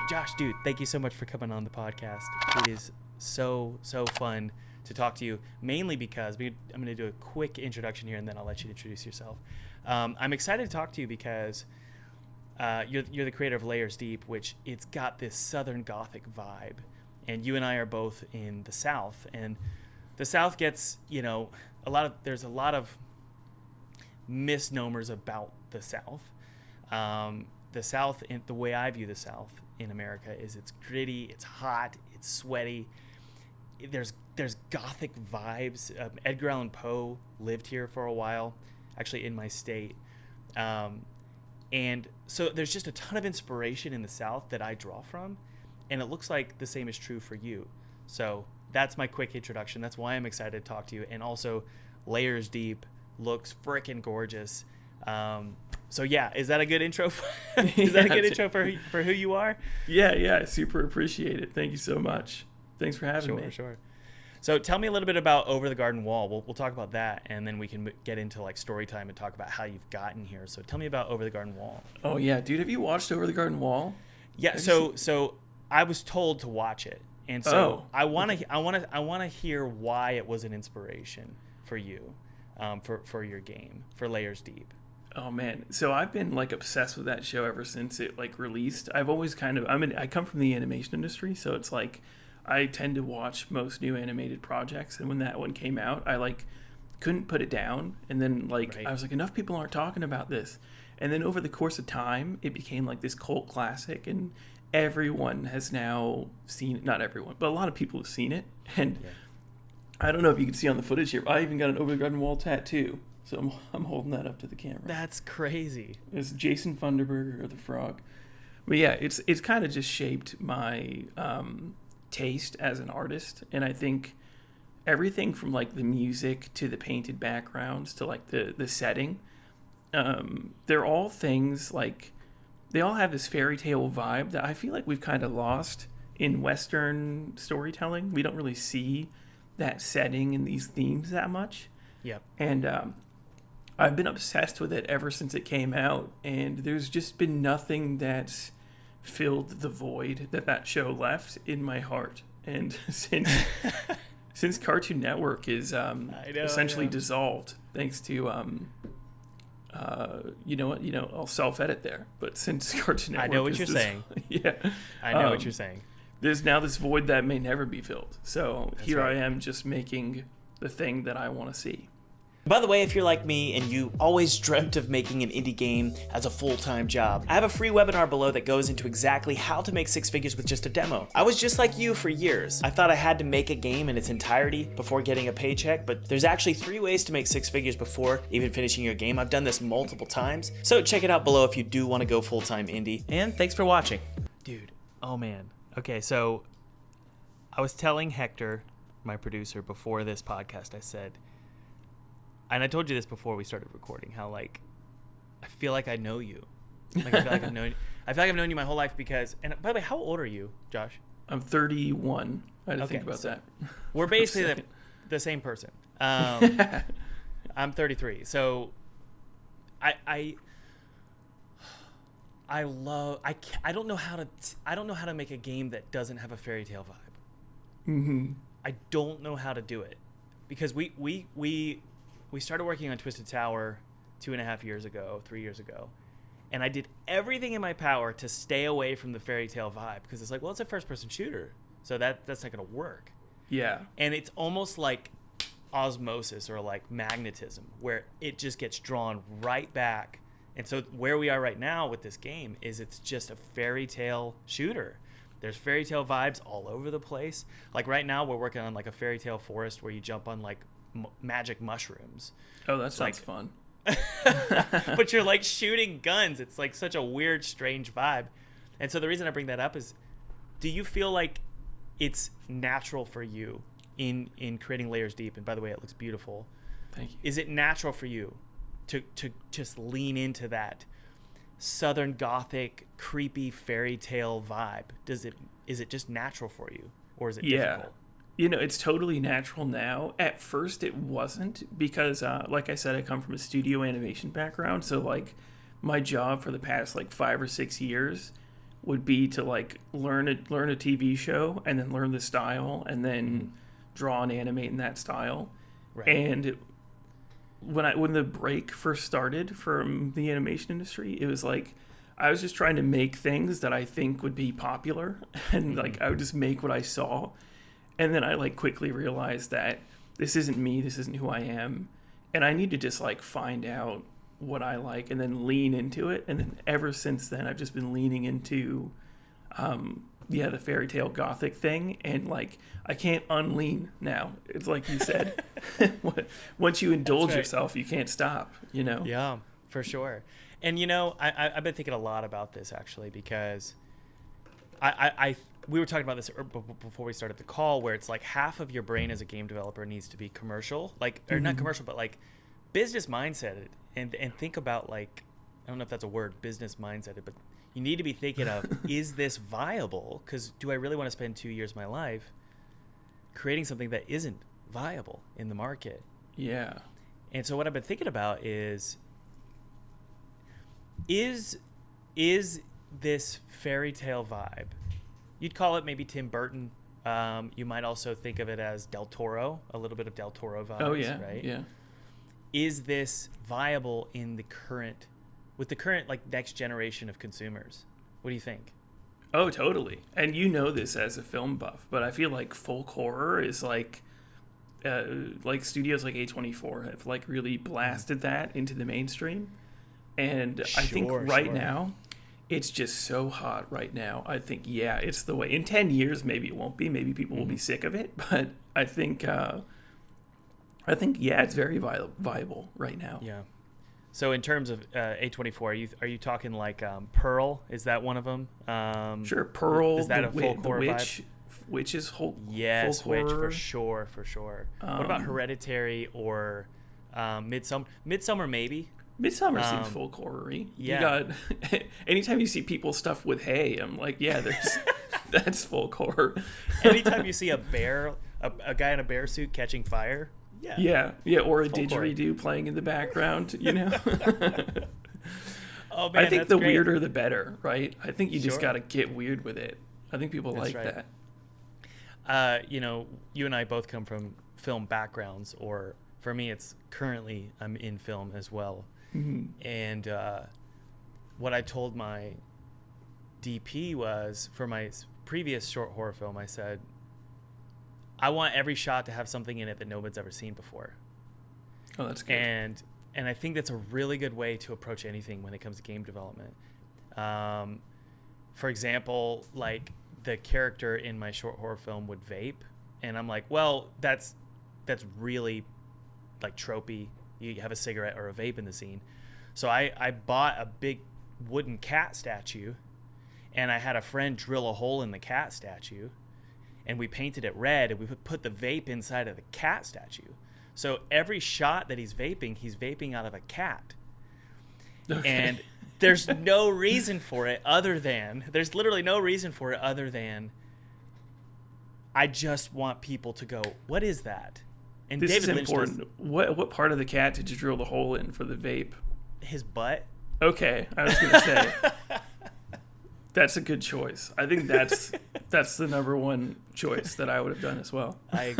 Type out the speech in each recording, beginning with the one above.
Josh, dude, thank you so much for coming on the podcast. It is so fun to talk to you, mainly because I'm going to do a quick introduction here, and then I'll let you introduce yourself. I'm excited to talk to you because you're the creator of Layers Deep, which it's got this Southern Gothic vibe, and you and I are both in the South, and the South gets, there's a lot of misnomers about the South. The South, the way I view the South in America, is it's gritty, it's hot, it's sweaty. There's Gothic vibes. Edgar Allan Poe lived here for a while, actually in my state. And so there's just a ton of inspiration in the South that I draw from, and it looks like the same is true for you. So that's my quick introduction. That's why I'm excited to talk to you. And also, Layers Deep looks freaking gorgeous. So yeah, is that a good intro? Is that a good intro for who you are? Yeah, I super appreciate it. Thank you so much. Thanks for having me. Sure. So tell me a little bit about Over the Garden Wall. We'll talk about that, and then we can get into like story time and talk about how you've gotten here. So tell me about Over the Garden Wall. Oh yeah, dude, have you watched Over the Garden Wall? Yeah. So I was told to watch it, and so I want to hear why it was an inspiration for you, for your game, for Layers Deep. Oh man, so I've been like obsessed with that show ever since it like released. I've always I come from the animation industry, so it's like I tend to watch most new animated projects, and when that one came out, I like couldn't put it down, and then I was like, enough people aren't talking about this, and then over the course of time, it became like this cult classic, and everyone has now seen it. Not everyone, but a lot of people have seen it, and I don't know if you can see on the footage here, but I even got an Over the Garden Wall tattoo. So I'm holding that up to the camera. That's crazy. It's Jason Funderburger, or the frog. But yeah, it's kind of just shaped my taste as an artist. And I think everything from like the music to the painted backgrounds to like the setting, they're all things like, they all have this fairy tale vibe that I feel like we've kind of lost in Western storytelling. We don't really see that setting and these themes that much. Yep. And I've been obsessed with it ever since it came out, and there's just been nothing that's filled the void that show left in my heart. And since Cartoon Network is essentially dissolved, thanks to you know what, I'll self-edit there. But since Cartoon Network, I know what you're saying. Yeah, I know what you're saying. There's now this void that may never be filled. So That's here right. I am, just making the thing that I want to see. By the way, if you're like me and you always dreamt of making an indie game as a full-time job, I have a free webinar below that goes into exactly how to make six figures with just a demo. I was just like you for years. I thought I had to make a game in its entirety before getting a paycheck, but there's actually 3 ways to make six figures before even finishing your game. I've done this multiple times, so check it out below if you do want to go full-time indie. And thanks for watching. Dude, oh man. Okay, so I was telling Hector, my producer, before this podcast, I said, and I told you this before we started recording, how like I feel like I know you. Like I feel like I've known you my whole life because. And by the way, how old are you, Josh? I'm 31. I had to think about so that. We're basically the same person. I'm 33. So I don't know how to make a game that doesn't have a fairy tale vibe. Mm-hmm. I don't know how to do it because we started working on Twisted Tower 3 years ago, and I did everything in my power to stay away from the fairy tale vibe because it's like, well, it's a first-person shooter, so that's not going to work. Yeah. And it's almost like osmosis or like magnetism, where it just gets drawn right back. And so where we are right now with this game is it's just a fairy tale shooter. There's fairy tale vibes all over the place. Like right now we're working on like a fairy tale forest where you jump on like magic mushrooms. Oh, that sounds fun. But you're like shooting guns. It's like such a weird, strange vibe. And so the reason I bring that up is, do you feel like it's natural for you in creating Layers Deep? And by the way, it looks beautiful. Thank you. Is it natural for you to just lean into that Southern Gothic, creepy fairy tale vibe? Is it just natural for you, or is it difficult? It's totally natural now. At first, it wasn't because, like I said, I come from a studio animation background. So, like, my job for the past, 5 or 6 years would be to like learn a TV show and then learn the style and then draw and animate in that style. Right. And when the break first started from the animation industry, it was like I was just trying to make things that I think would be popular, and like I would just make what I saw, and then I like quickly realized that this isn't me, this isn't who I am, and I need to just like find out what I like and then lean into it. And then ever since then, I've just been leaning into the fairy tale gothic thing, and like I can't unlean now. It's like you said, once you indulge yourself, you can't stop, you know? Yeah, for sure. And you know, I've been thinking a lot about this actually, because we were talking about this before we started the call, where it's like half of your brain as a game developer needs to be commercial, like, or not commercial, but like business mindset, and think about, like, I don't know if that's a word, business mindset, but you need to be thinking of, is this viable? Because do I really want to spend 2 years of my life creating something that isn't viable in the market? Yeah. And so what I've been thinking about is this fairy tale vibe? You'd call it maybe Tim Burton. You might also think of it as Del Toro, a little bit of Del Toro vibes. Oh yeah, right? Yeah. Is this viable with the current like next generation of consumers? What do you think? Oh, totally. And you know this as a film buff, but I feel like folk horror is like studios like A24 have like really blasted that into the mainstream. And I think right now, it's just so hot right now. I think, yeah, it's the way. In 10 years, maybe it won't be. Maybe people will be sick of it. But I think, yeah, it's very viable right now. Yeah. So in terms of A24, are you talking like Pearl? Is that one of them? Sure, Pearl. Is that a folk horror Witch? vibe? Witch is folk Yes, Witch horror. for sure. What about Hereditary or Midsummer? Midsummer maybe. Midsummer seems folk horror-y. Yeah. You got anytime you see people stuff with hay, I'm like, yeah, that's folk horror. Anytime you see a guy in a bear suit catching fire. Yeah, or a didgeridoo playing in the background, you know. Oh man, I think that's the great. weirder the better, right? I think you just Sure. got to get weird with it. I think people That's like right. that. You know, you and I both come from film backgrounds, or for me, it's currently I'm in film as well. Mm-hmm. And what I told my DP was, for my previous short horror film, I said, I want every shot to have something in it that nobody's ever seen before. Oh, that's good. And I think that's a really good way to approach anything when it comes to game development. For example, like the character in my short horror film would vape, and I'm like, well, that's really like tropey. You have a cigarette or a vape in the scene. So I bought a big wooden cat statue, and I had a friend drill a hole in the cat statue, and we painted it red, and we put the vape inside of the cat statue. So every shot that he's vaping out of a cat. Okay. And there's no reason for it there's literally no reason for it other than I just want people to go, what is that? And This David is Lynch important. What part of the cat did you drill the hole in for the vape? his butt. Okay, I was gonna say that's a good choice. I think that's the number one choice that I would have done as well. I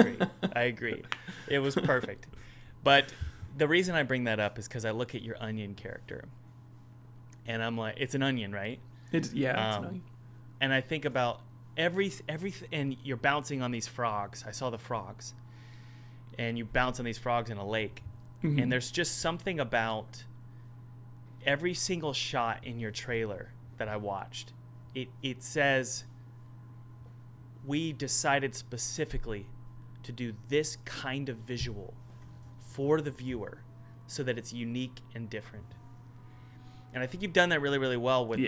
agree. It was perfect. But the reason I bring that up is because I look at your onion character, and I'm like, it's an onion, right? It's an onion. And I think about everything, and you're bouncing on these frogs. I saw the frogs, and you bounce on these frogs in a lake, and there's just something about every single shot in your trailer that I watched. It says, we decided specifically to do this kind of visual for the viewer so that it's unique and different. And I think you've done that really, really well with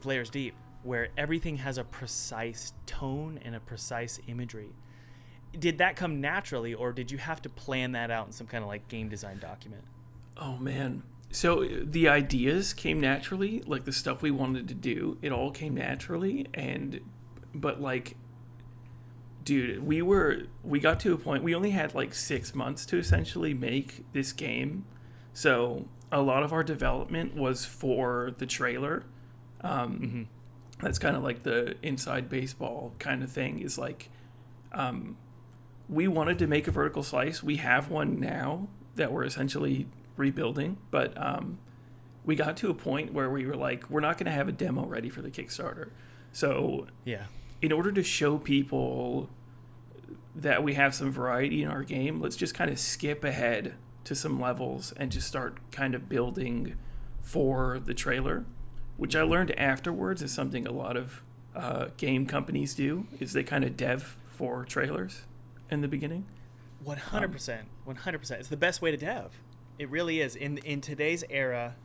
Layers Deep, where everything has a precise tone and a precise imagery. Did that come naturally, or did you have to plan that out in some kind of like game design document? Oh man. So the ideas came naturally, like the stuff we wanted to do, it all came naturally. But like, dude, we got to a point, we only had like 6 months to essentially make this game. So a lot of our development was for the trailer. that's kind of like the inside baseball kind of thing, is like, we wanted to make a vertical slice. We have one now that we're essentially rebuilding, but we got to a point where we were like, we're not going to have a demo ready for the Kickstarter. So Yeah. in order to show people that we have some variety in our game, let's just kind of skip ahead to some levels and just start kind of building for the trailer, which I learned afterwards is something a lot of game companies do, is they kind of dev for trailers in the beginning. 100%. 100%. It's the best way to dev. It really is. In today's era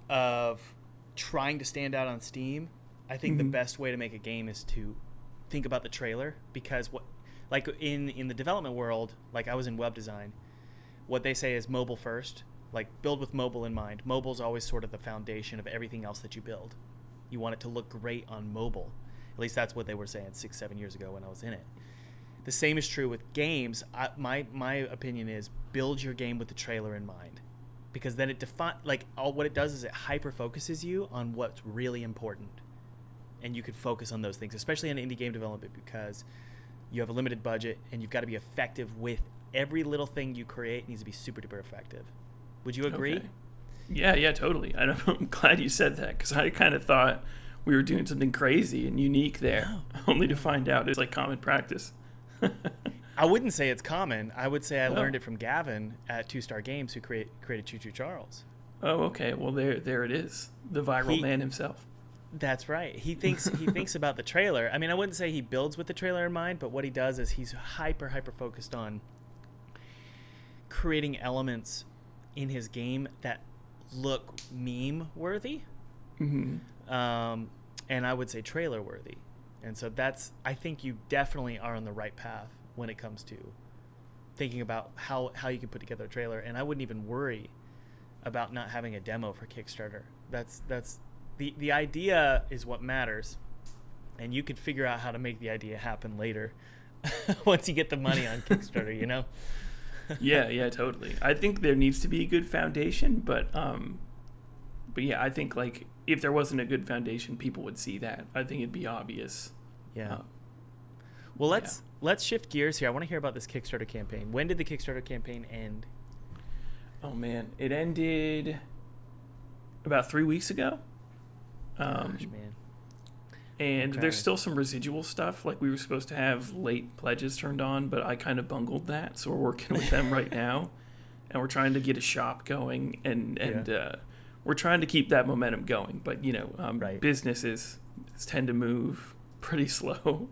of trying to stand out on Steam, I think the best way to make a game is to think about the trailer, because like in the development world, like I was in web design, what they say is mobile first, like build with mobile in mind. Mobile's always sort of the foundation of everything else that you build. You want it to look great on mobile. At least that's what they were saying 6-7 years ago when I was in it. The same is true with games. My opinion is build your game with the trailer in mind, because then it what it does is it hyper focuses you on what's really important, and you can focus on those things, especially in indie game development, because you have a limited budget and you've got to be effective with every little thing you create. Needs to be super duper effective. Would you agree? Okay. Yeah, totally. I'm glad you said that, because I kind of thought we were doing something crazy and unique there, only to find out it's like common practice. I wouldn't say it's common. I would say I learned it from Gavin at 2-Star Games, who created Choo Choo Charles. Oh, okay. Well, there it is. The viral man himself. That's right. He thinks about the trailer. I mean, I wouldn't say he builds with the trailer in mind, but what he does is he's hyper focused on creating elements in his game that look meme worthy, and I would say trailer worthy. And so I think you definitely are on the right path when it comes to thinking about how you can put together a trailer. And I wouldn't even worry about not having a demo for Kickstarter. That's the idea is what matters, and you can figure out how to make the idea happen later once you get the money on Kickstarter, you know? Yeah, totally. I think there needs to be a good foundation, but yeah, I think like if there wasn't a good foundation, people would see that. I think it'd be obvious. Yeah. Well, let's shift gears here. I want to hear about this Kickstarter campaign. When did the Kickstarter campaign end? Oh man, it ended about 3 weeks ago. Gosh, man. And there's still some residual stuff. Like we were supposed to have late pledges turned on, but I kind of bungled that. So we're working with them right now, and we're trying to get a shop going, and we're trying to keep that momentum going. But businesses tend to move pretty slow,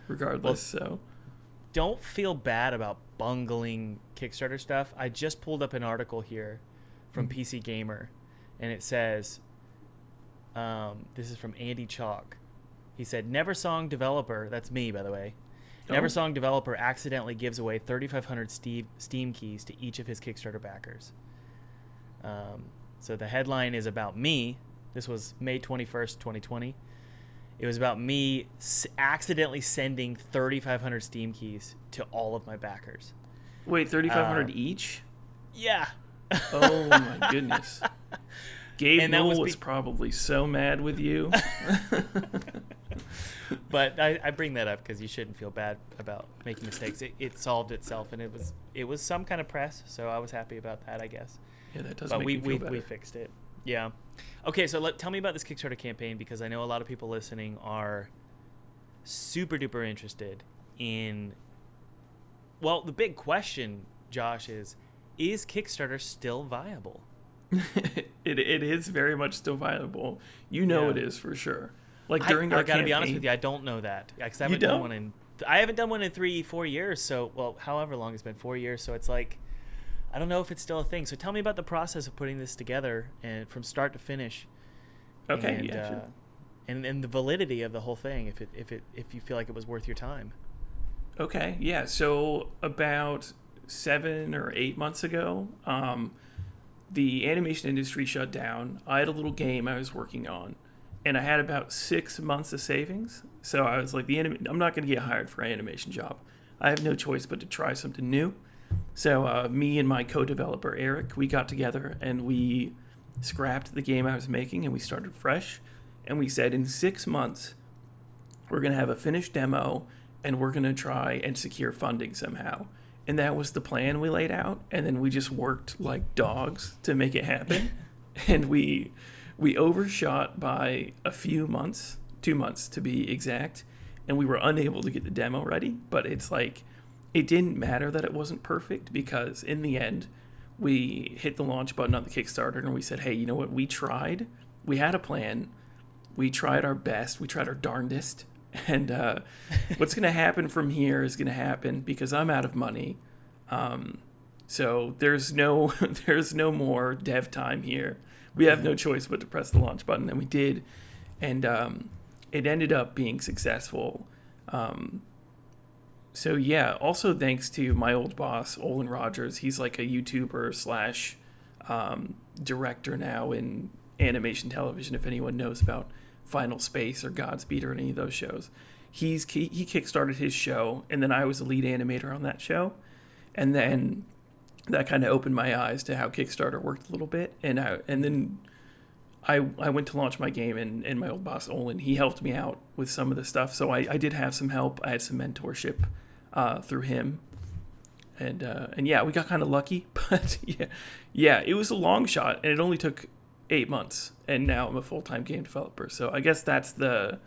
regardless. Well, so don't feel bad about bungling Kickstarter stuff. I just pulled up an article here from PC Gamer, and it says, this is from Andy Chalk. He said, Neversong developer, that's me, by the way, Neversong developer accidentally gives away 3,500 Steam keys to each of his Kickstarter backers. So the headline is about me. This was May 21st, 2020. It was about me accidentally sending 3,500 Steam keys to all of my backers. Wait, 3,500 each? Yeah. Oh, my goodness. Gabe Newell was probably so mad with you. But I bring that up because you shouldn't feel bad about making mistakes. It solved itself, and it was some kind of press, so I was happy about that, I guess. Yeah, that does make me feel better. We fixed it. Yeah. Okay, so tell me about this Kickstarter campaign, because I know a lot of people listening are super duper interested in. Well, the big question, Josh, is Kickstarter still viable? It is very much still viable. It is for sure. Like during our I gotta campaign, be honest with you, I don't know that, because I haven't done one in 3-4 years. So, however long it's been, 4 years. So it's like, I don't know if it's still a thing. So tell me about the process of putting this together and from start to finish. Okay, and, yeah, sure. And the validity of the whole thing, if you feel like it was worth your time. Okay, yeah. So about 7 or 8 months ago, the animation industry shut down. I had a little game I was working on, and I had about 6 months of savings. So I was like, I'm not going to get hired for an animation job. I have no choice but to try something new. So me and my co-developer, Eric, we got together and we scrapped the game I was making and we started fresh. And we said in 6 months, we're going to have a finished demo and we're going to try and secure funding somehow. And that was the plan we laid out. And then we just worked like dogs to make it happen. And we overshot by a few months, 2 months to be exact. And we were unable to get the demo ready. But it's like, it didn't matter that it wasn't perfect, because in the end, we hit the launch button on the Kickstarter and we said, hey, you know what? We tried. We had a plan. We tried our best. We tried our darndest. And what's going to happen from here is going to happen, because I'm out of money. So there's no more dev time here. We have no choice but to press the launch button, and we did. And it ended up being successful. So yeah, also thanks to my old boss, Olin Rogers. He's like a YouTuber / director now in animation television, if anyone knows about Final Space or Godspeed or any of those shows. He kickstarted his show, and then I was the lead animator on that show. And then that kind of opened my eyes to how Kickstarter worked a little bit. And then I went to launch my game, and my old boss, Olin, he helped me out with some of the stuff. So I did have some help. I had some mentorship through him. And yeah, we got kind of lucky. But yeah, it was a long shot, and it only took 8 months. And now I'm a full-time game developer. So I guess that's the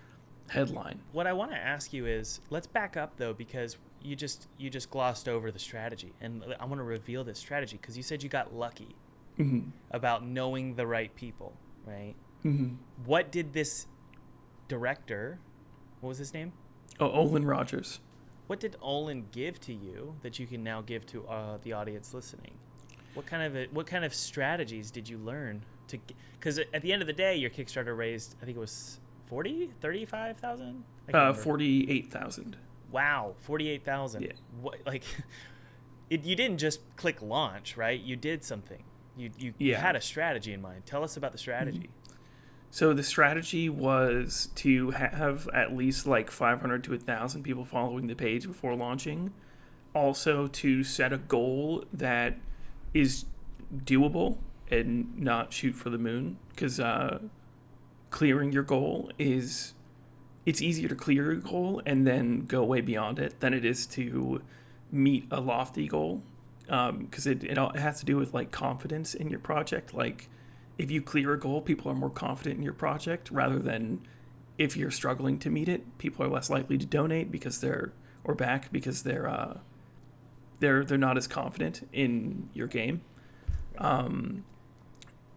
headline. What I want to ask you is, let's back up though, because you just glossed over the strategy, and I want to reveal this strategy, because you said you got lucky about knowing the right people, right? What did this director, what was his name? Oh, Olin Rogers. What did Olin give to you that you can now give to the audience listening? What kind of strategies did you learn to? Because at the end of the day, your Kickstarter raised, I think it was 35,000. 48,000. Wow, 48,000. Yeah. What, like, you didn't just click launch, right? You did something. You had a strategy in mind. Tell us about the strategy. So the strategy was to have at least like 500 to 1,000 people following the page before launching. Also to set a goal that is doable and not shoot for the moon, because clearing your goal it's easier to clear your goal and then go way beyond it than it is to meet a lofty goal, because it has to do with like confidence in your project. Like, if you clear a goal, people are more confident in your project, rather than if you're struggling to meet it, people are less likely to donate because they're not as confident in your game.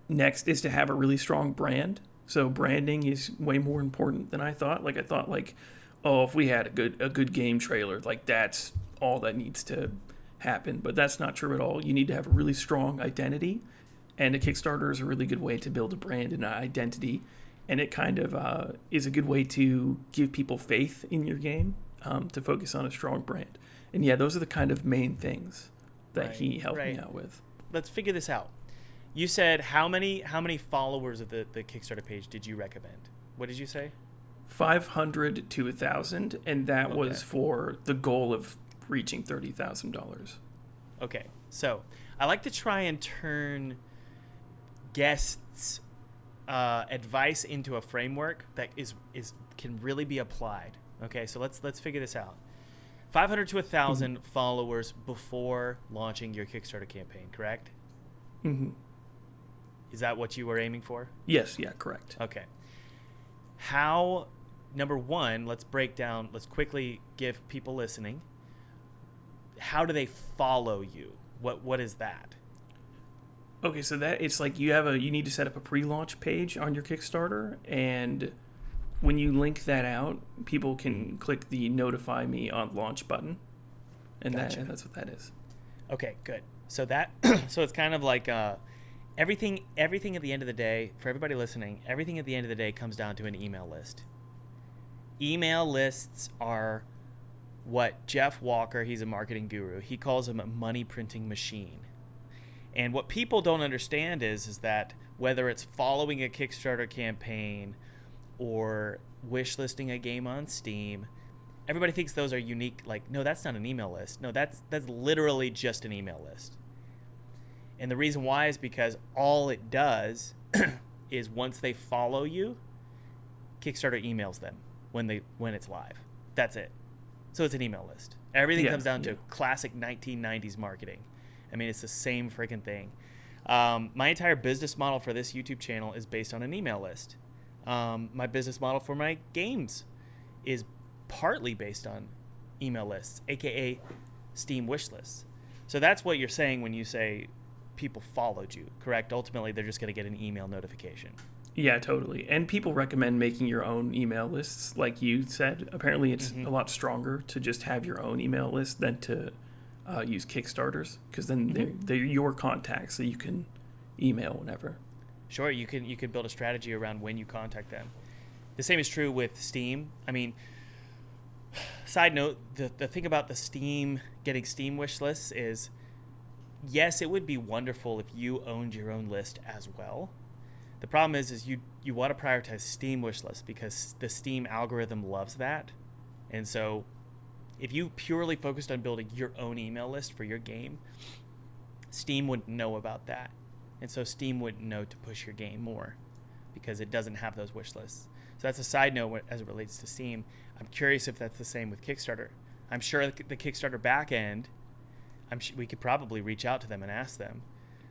Next is to have a really strong brand. So branding is way more important than I thought. Like, I thought, like, oh, if we had a good game trailer, like, that's all that needs to happen. But that's not true at all. You need to have a really strong identity, and a Kickstarter is a really good way to build a brand and an identity. And it kind of is a good way to give people faith in your game, to focus on a strong brand. And yeah, those are the kind of main things that he helped me out with. Let's figure this out. You said how many followers of the Kickstarter page did you recommend? What did you say? 500 to 1,000, and that was for the goal of reaching $30,000. Okay, so I like to try and turn guests' advice into a framework that can really be applied. Okay, so let's figure this out. 500 to 1,000 followers before launching your Kickstarter campaign, correct? Mm-hmm. Is that what you were aiming for? Yes, yeah, correct. Okay. Number one, let's quickly give people listening, how do they follow you? What is that? Okay, so that it's like you need to set up a pre-launch page on your Kickstarter, and when you link that out, people can click the notify me on launch button, and Gotcha. that's what that is. Okay, good. So so it's kind of like everything at the end of the day, for everybody listening, everything at the end of the day comes down to an email list. Email lists are what Jeff Walker, he's a marketing guru, he calls them a money printing machine. And what people don't understand is that whether it's following a Kickstarter campaign or wish listing a game on Steam, everybody thinks those are unique. Like, no, that's not an email list. No, that's literally just an email list. And the reason why is because all it does is once they follow you, Kickstarter emails them when it's live. That's it. So it's an email list. Everything comes down to classic 1990s marketing. I mean, it's the same freaking thing. My entire business model for this YouTube channel is based on an email list. My business model for my games is partly based on email lists, aka Steam wish lists. So that's what you're saying when you say people followed you, correct? Ultimately, they're just going to get an email notification. Yeah, totally. And people recommend making your own email lists, like you said. Apparently, it's a lot stronger to just have your own email list than to use Kickstarters, because then they're your contacts, so you can email whenever. Sure, you could build a strategy around when you contact them. The same is true with Steam. I mean, side note, the thing about getting Steam wish lists is, yes, it would be wonderful if you owned your own list as well. The problem is you want to prioritize Steam wish lists because the Steam algorithm loves that. And so if you purely focused on building your own email list for your game, Steam wouldn't know about that. And so Steam wouldn't know to push your game more because it doesn't have those wish lists. So that's a side note as it relates to Steam. I'm curious if that's the same with Kickstarter. I'm sure the Kickstarter back end, we could probably reach out to them and ask them.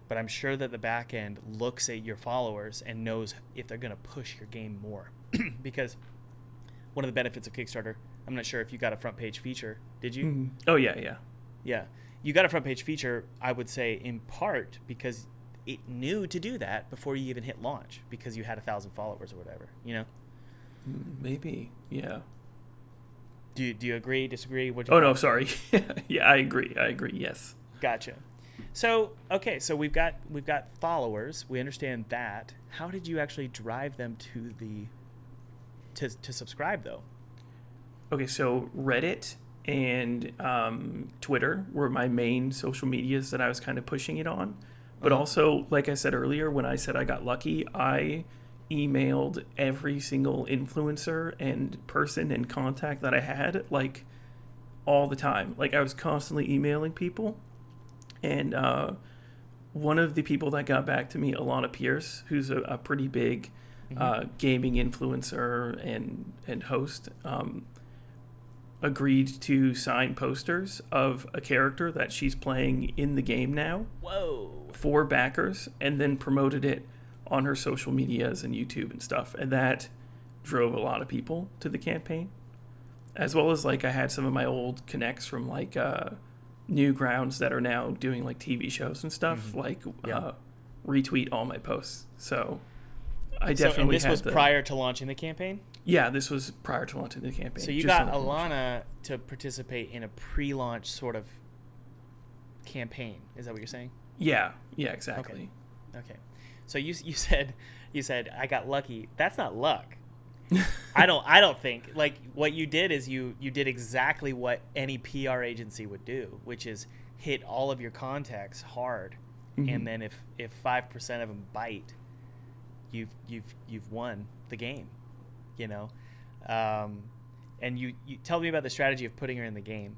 But I'm sure that the back end looks at your followers and knows if they're going to push your game more. Because one of the benefits of Kickstarter, I'm not sure if you got a front page feature. Did you? Mm-hmm. Oh, yeah. Yeah. You got a front page feature, I would say, in part because it knew to do that before you even hit launch because you had 1,000 followers or whatever, you know? Maybe, yeah. Do you agree, disagree? No, sorry. Yeah, I agree, yes. Gotcha. So, okay, so we've got followers. We understand that. How did you actually drive them to subscribe, though? Okay, so Reddit and Twitter were my main social medias that I was kind of pushing it on. But also, like I said earlier, when I said I got lucky, I emailed every single influencer and person and contact that I had, like, all the time. Like, I was constantly emailing people. And one of the people that got back to me, Alana Pierce, who's a pretty big gaming influencer and host, agreed to sign posters of a character that she's playing in the game now. Whoa. For backers, and then promoted it on her social medias and YouTube and stuff. And that drove a lot of people to the campaign. As well as, like, I had some of my old connects from, like, Newgrounds that are now doing, like, TV shows and stuff, retweet all my posts. So I definitely and this was prior to launching the campaign? Yeah, this was prior to launching the campaign. So you got Alana to participate in a pre-launch sort of campaign. Is that what you're saying? Yeah, exactly. Okay. So you said I got lucky. That's not luck. I don't think. Like, what you did is you did exactly what any PR agency would do, which is hit all of your contacts hard, and then if 5% of them bite, you've won the game, you know. And you tell me about the strategy of putting her in the game.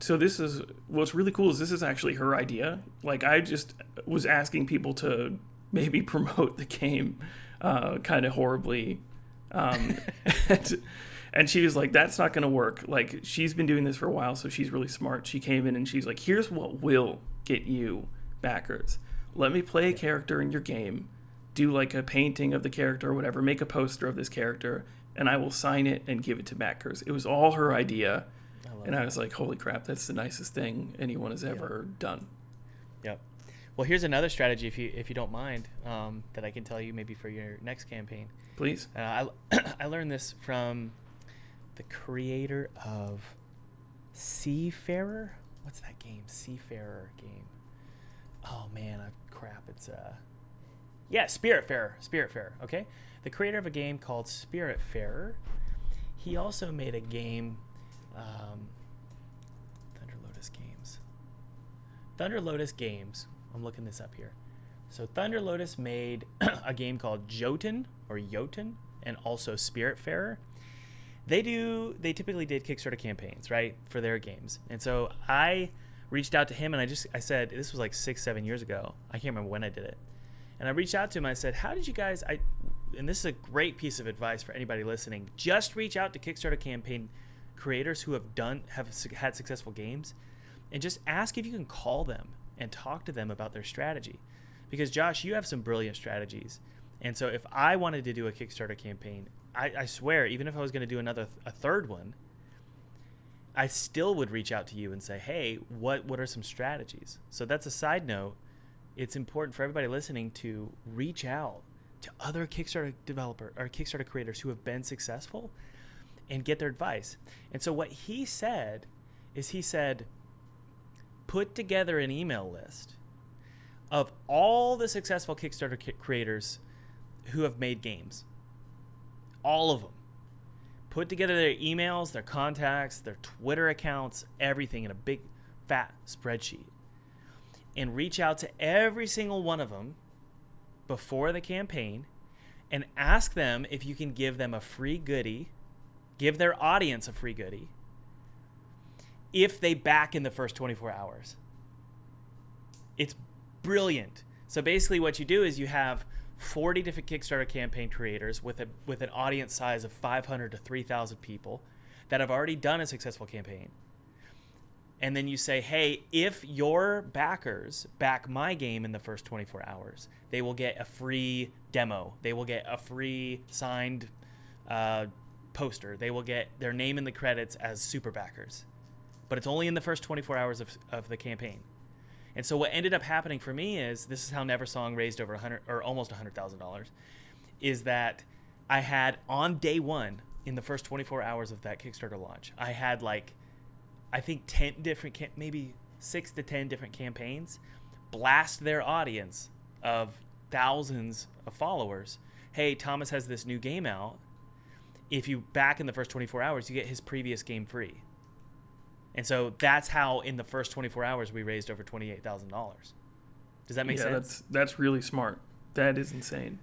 So this is what's really cool is this is actually her idea. Like, I just was asking people to maybe promote the game kind of horribly, and she was like, that's not going to work. Like, she's been doing this for a while, so she's really smart. She came in and she's like, here's what will get you backers. Let me play a character in your game, do like a painting of the character or whatever, make a poster of this character, and I will sign it and give it to backers. It was all her idea. I was like, holy crap, that's the nicest thing anyone has ever done. Yep. Well, here's another strategy, if you don't mind, that I can tell you maybe for your next campaign. Please. I learned this from the creator of Seafarer. What's that game? Seafarer game. Oh man, crap! It's Spiritfarer. Okay, the creator of a game called Spiritfarer. He also made a game. Thunder Lotus Games. I'm looking this up here. So Thunder Lotus made a game called Jotun, and also Spiritfarer. They typically did Kickstarter campaigns, right, for their games. And so I reached out to him and I said, this was like 6-7 years ago. I can't remember when I did it. And I reached out to him. I said, how did you guys, and this is a great piece of advice for anybody listening, just reach out to Kickstarter campaign creators who have had successful games, and just ask if you can call them and talk to them about their strategy. Because Josh, you have some brilliant strategies. And so if I wanted to do a Kickstarter campaign, I swear, even if I was going to do a third one, I still would reach out to you and say, hey, what are some strategies? So that's a side note. It's important for everybody listening to reach out to other Kickstarter developer or Kickstarter creators who have been successful and get their advice. And so what he said is, put together an email list of all the successful Kickstarter creators who have made games. All of them. Put together their emails, their contacts, their Twitter accounts, everything in a big, fat spreadsheet. And reach out to every single one of them before the campaign and ask them if you can give them a free goodie, give their audience a free goodie, if they back in the first 24 hours. It's brilliant. So basically what you do is you have 40 different Kickstarter campaign creators with an audience size of 500 to 3,000 people that have already done a successful campaign. And then you say, hey, if your backers back my game in the first 24 hours, they will get a free demo. They will get a free signed poster. They will get their name in the credits as super backers. But it's only in the first 24 hours of the campaign. And so what ended up happening for me is, this is how Neversong raised over almost $100,000, is that I had on day one, in the first 24 hours of that Kickstarter launch, I had I think 10 different, maybe 6 to 10 different campaigns blast their audience of thousands of followers. Hey, Thomas has this new game out. If you back in the first 24 hours, you get his previous game free. And so that's how in the first 24 hours we raised over $28,000. Does that make sense? That's really smart. That is insane.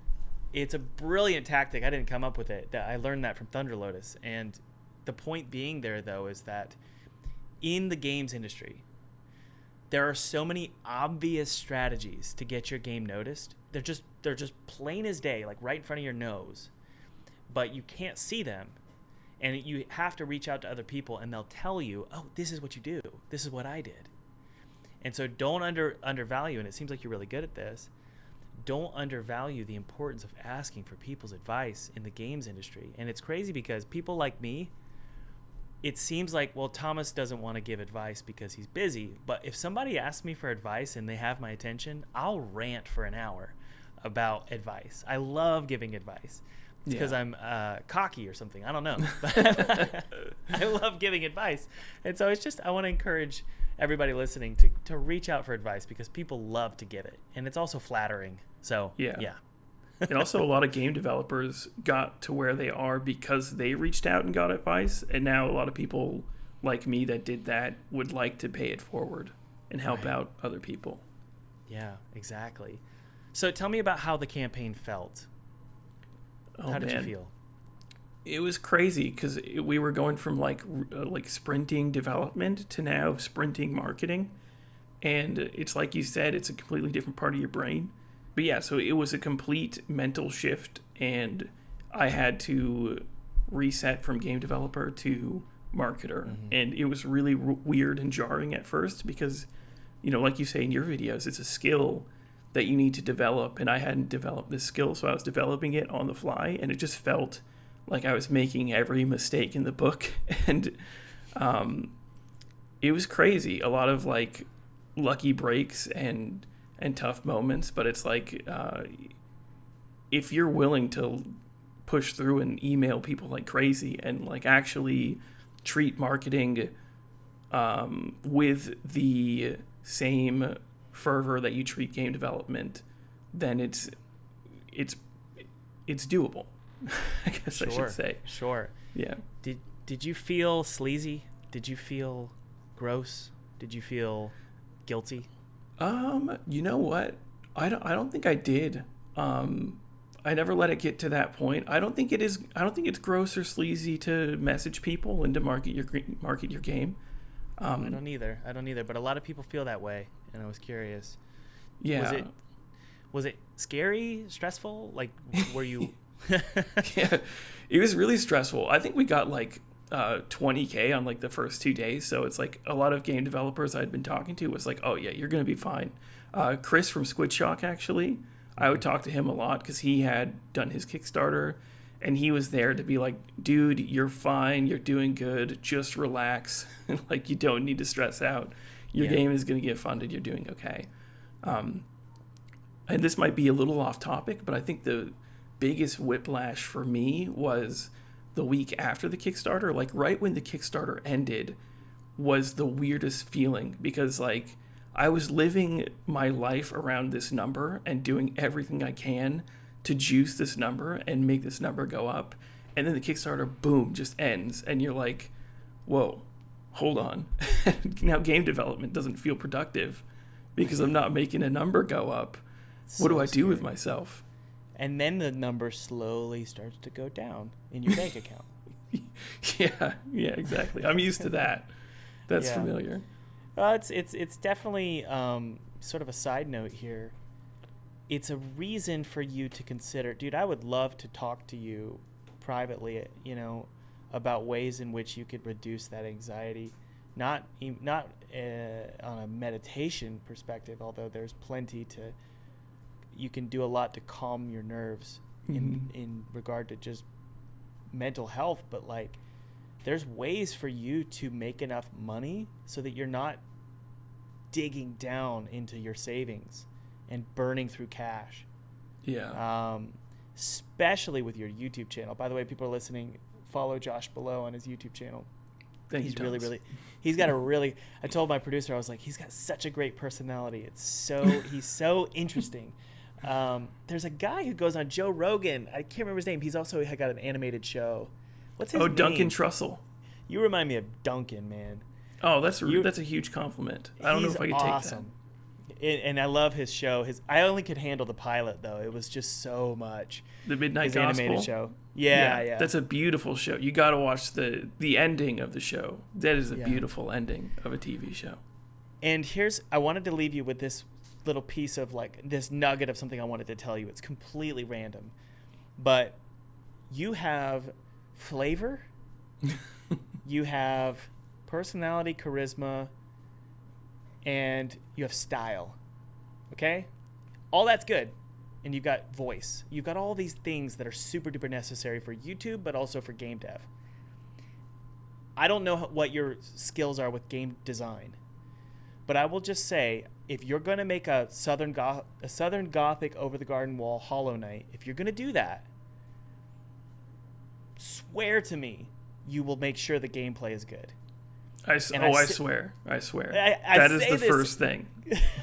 It's a brilliant tactic. I didn't come up with it. I learned that from Thunder Lotus. And the point being there, though, is that in the games industry, there are so many obvious strategies to get your game noticed. They're just plain as day, like right in front of your nose. But you can't see them. And you have to reach out to other people, and they'll tell you, oh, this is what you do. This is what I did. And so don't undervalue, and it seems like you're really good at this, don't undervalue the importance of asking for people's advice in the games industry. And it's crazy because people like me, it seems like, well, Thomas doesn't want to give advice because he's busy. But if somebody asks me for advice and they have my attention, I'll rant for an hour about advice. I love giving advice. It's because I'm cocky or something. I don't know. But I love giving advice. And so I want to encourage everybody listening to reach out for advice, because people love to give it. And it's also flattering. So, yeah. And also, a lot of game developers got to where they are because they reached out and got advice. And now a lot of people like me that did that would like to pay it forward and help out other people. Yeah, exactly. So tell me about how the campaign felt. How did you feel? It was crazy because we were going from like sprinting development to now sprinting marketing. And it's like you said, it's a completely different part of your brain. But yeah, so it was a complete mental shift, and I had to reset from game developer to marketer. Mm-hmm. And it was really weird and jarring at first because, like you say in your videos, it's a skill that you need to develop, and I hadn't developed this skill, so I was developing it on the fly, and it just felt like I was making every mistake in the book. And it was crazy. A lot of like lucky breaks and tough moments, but it's like if you're willing to push through and email people like crazy and like actually treat marketing with the same fervor that you treat game development, then it's doable. I guess I should say. Sure. Yeah. Did you feel sleazy? Did you feel gross? Did you feel guilty? You know what? I don't think I did. I never let it get to that point. I don't think it's gross or sleazy to message people and to market your game. I don't either. But a lot of people feel that way, and I was curious. Yeah. Was it scary, stressful? Like, were you Yeah, it was really stressful. I think we got like 20K on like the first 2 days. So it's like a lot of game developers I'd been talking to was like, oh yeah, you're going to be fine. Chris from Squid Shock, actually, I would talk to him a lot because he had done his Kickstarter and he was there to be like, dude, you're fine. You're doing good. Just relax. Like, you don't need to stress out. Your game is going to get funded. You're doing okay. And this might be a little off topic, but I think the biggest whiplash for me was the week after the Kickstarter. Like, right when the Kickstarter ended was the weirdest feeling, because like I was living my life around this number and doing everything I can to juice this number and make this number go up. And then the Kickstarter, boom, just ends. And you're like, whoa, hold on. Now game development doesn't feel productive because I'm not making a number go up. What do I do with myself? And then the number slowly starts to go down in your bank account. Yeah, exactly. I'm used to that. That's familiar. It's definitely sort of a side note here. It's a reason for you to consider, dude. I would love to talk to you privately, about ways in which you could reduce that anxiety. Not on a meditation perspective, although there's plenty to. You can do a lot to calm your nerves in regard to just mental health, but like there's ways for you to make enough money so that you're not digging down into your savings and burning through cash. Yeah. Especially with your YouTube channel. By the way, people are listening, follow Josh below on his YouTube channel. He's got a really, I told my producer, I was like, he's got such a great personality. He's so interesting. There's a guy who goes on Joe Rogan. I can't remember his name. He's also got an animated show. What's his name? Duncan Trussell. You remind me of Duncan, man. Oh, that's a huge compliment. I don't know if I could take that. And I love his show. I only could handle the pilot though. It was just so much. The Midnight his Gospel animated show. Yeah. That's a beautiful show. You got to watch the ending of the show. That is a beautiful ending of a TV show. And I wanted to leave you with this little piece of like this nugget of something I wanted to tell you. It's completely random, but you have flavor, you have personality, charisma, and you have style. Okay? All that's good. And you've got voice. You've got all these things that are super duper necessary for YouTube, but also for game dev. I don't know what your skills are with game design, but I will just say, if you're going to make a Southern Gothic over the garden wall Hollow Knight, if you're going to do that, swear to me you will make sure the gameplay is good. I swear. That is the first thing.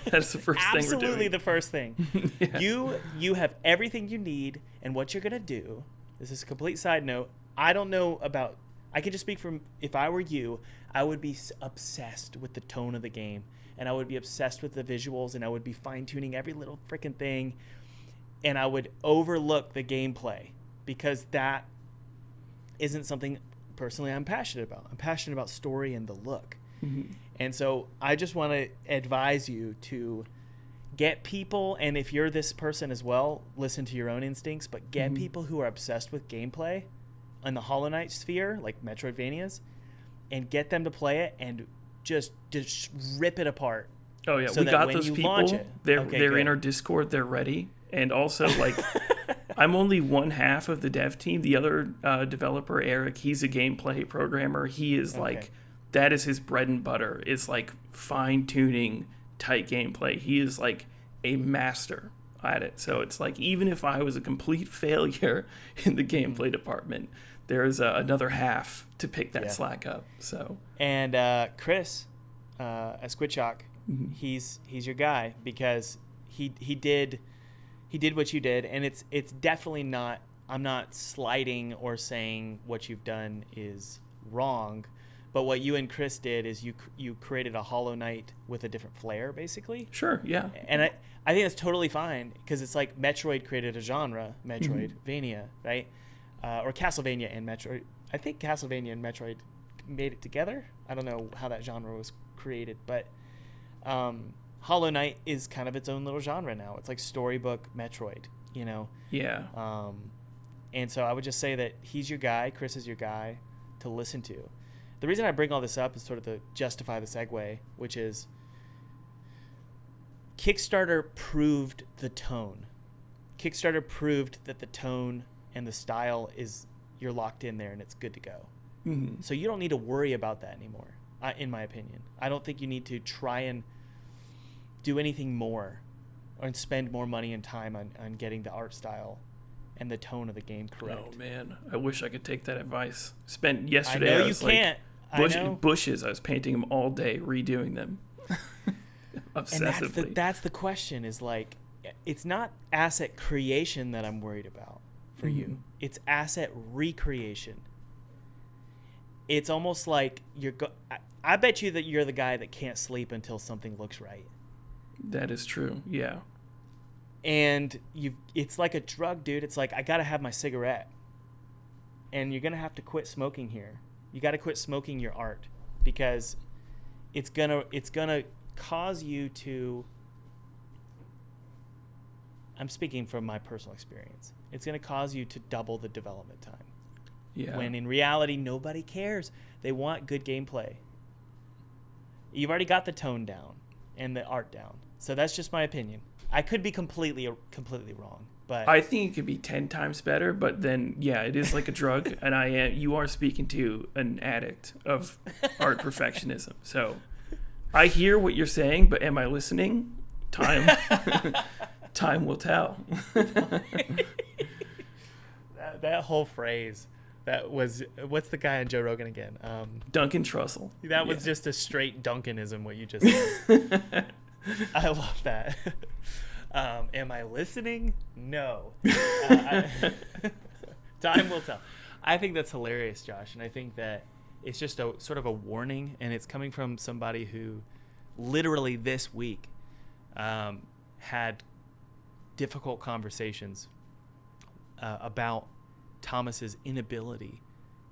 That's the first thing we're doing. Absolutely the first thing. Yeah. You have everything you need, and what you're going to do, this is a complete side note, I don't know about, I can just speak from, if I were you, I would be obsessed with the tone of the game, and I would be obsessed with the visuals, and I would be fine-tuning every little freaking thing, and I would overlook the gameplay, because that isn't something personally I'm passionate about. I'm passionate about story and the look. Mm-hmm. And so I just want to advise you to get people, and if you're this person as well, listen to your own instincts, but get people who are obsessed with gameplay in the Hollow Knight sphere, like Metroidvanias, and get them to play it and just rip it apart. Oh yeah, so we got when those you people. launch it, They're in our Discord. They're ready. And also, like, I'm only one half of the dev team. The other developer, Eric, he's a gameplay programmer. He is like, that is his bread and butter. It's like fine tuning tight gameplay. He is like a master at it. So it's like, even if I was a complete failure in the gameplay department, there's another half to pick that slack up. So and Chris at Squid Shock, he's your guy, because he did what you did, and it's definitely not, I'm not slighting or saying what you've done is wrong, but what you and Chris did is you created a Hollow Knight with a different flair, basically. Sure, yeah. And I think that's totally fine, because it's like Metroid created a genre, Metroidvania, right? Or Castlevania and Metroid. I think Castlevania and Metroid made it together. I don't know how that genre was created, but Hollow Knight is kind of its own little genre now. It's like storybook Metroid, Yeah. And so I would just say that he's your guy. Chris is your guy to listen to. The reason I bring all this up is sort of to justify the segue, which is Kickstarter proved the tone. Kickstarter proved that the tone and the style is, you're locked in there and it's good to go. Mm-hmm. So you don't need to worry about that anymore, in my opinion. I don't think you need to try and do anything more and spend more money and time on getting the art style and the tone of the game correct. Oh man, I wish I could take that advice. Spent yesterday. I know I was you can't. bushes. I was painting them all day, redoing them. Obsessively. And that's the question. Is like, it's not asset creation that I'm worried about for you. It's asset recreation. It's almost like I bet you that you're the guy that can't sleep until something looks right. That is true. Yeah. And it's like a drug, dude. It's like, I got to have my cigarette. And you're going to have to quit smoking here. You got to quit smoking your art, because it's going to cause you to, I'm speaking from my personal experience. It's going to cause you to double the development time. Yeah. When in reality, nobody cares. They want good gameplay. You've already got the tone down and the art down. So that's just my opinion. I could be completely wrong, but I think it could be 10 times better. But then, yeah, it is like a drug, and you are speaking to an addict of art perfectionism. So I hear what you're saying, but am I listening? Time will tell. that whole phrase, that was, what's the guy on Joe Rogan again? Duncan Trussell. That was just a straight Duncanism, what you just said. I love that. Am I listening? No. Time will tell. I think that's hilarious, Josh, and I think that it's just a sort of a warning, and it's coming from somebody who literally this week had difficult conversations about Thomas's inability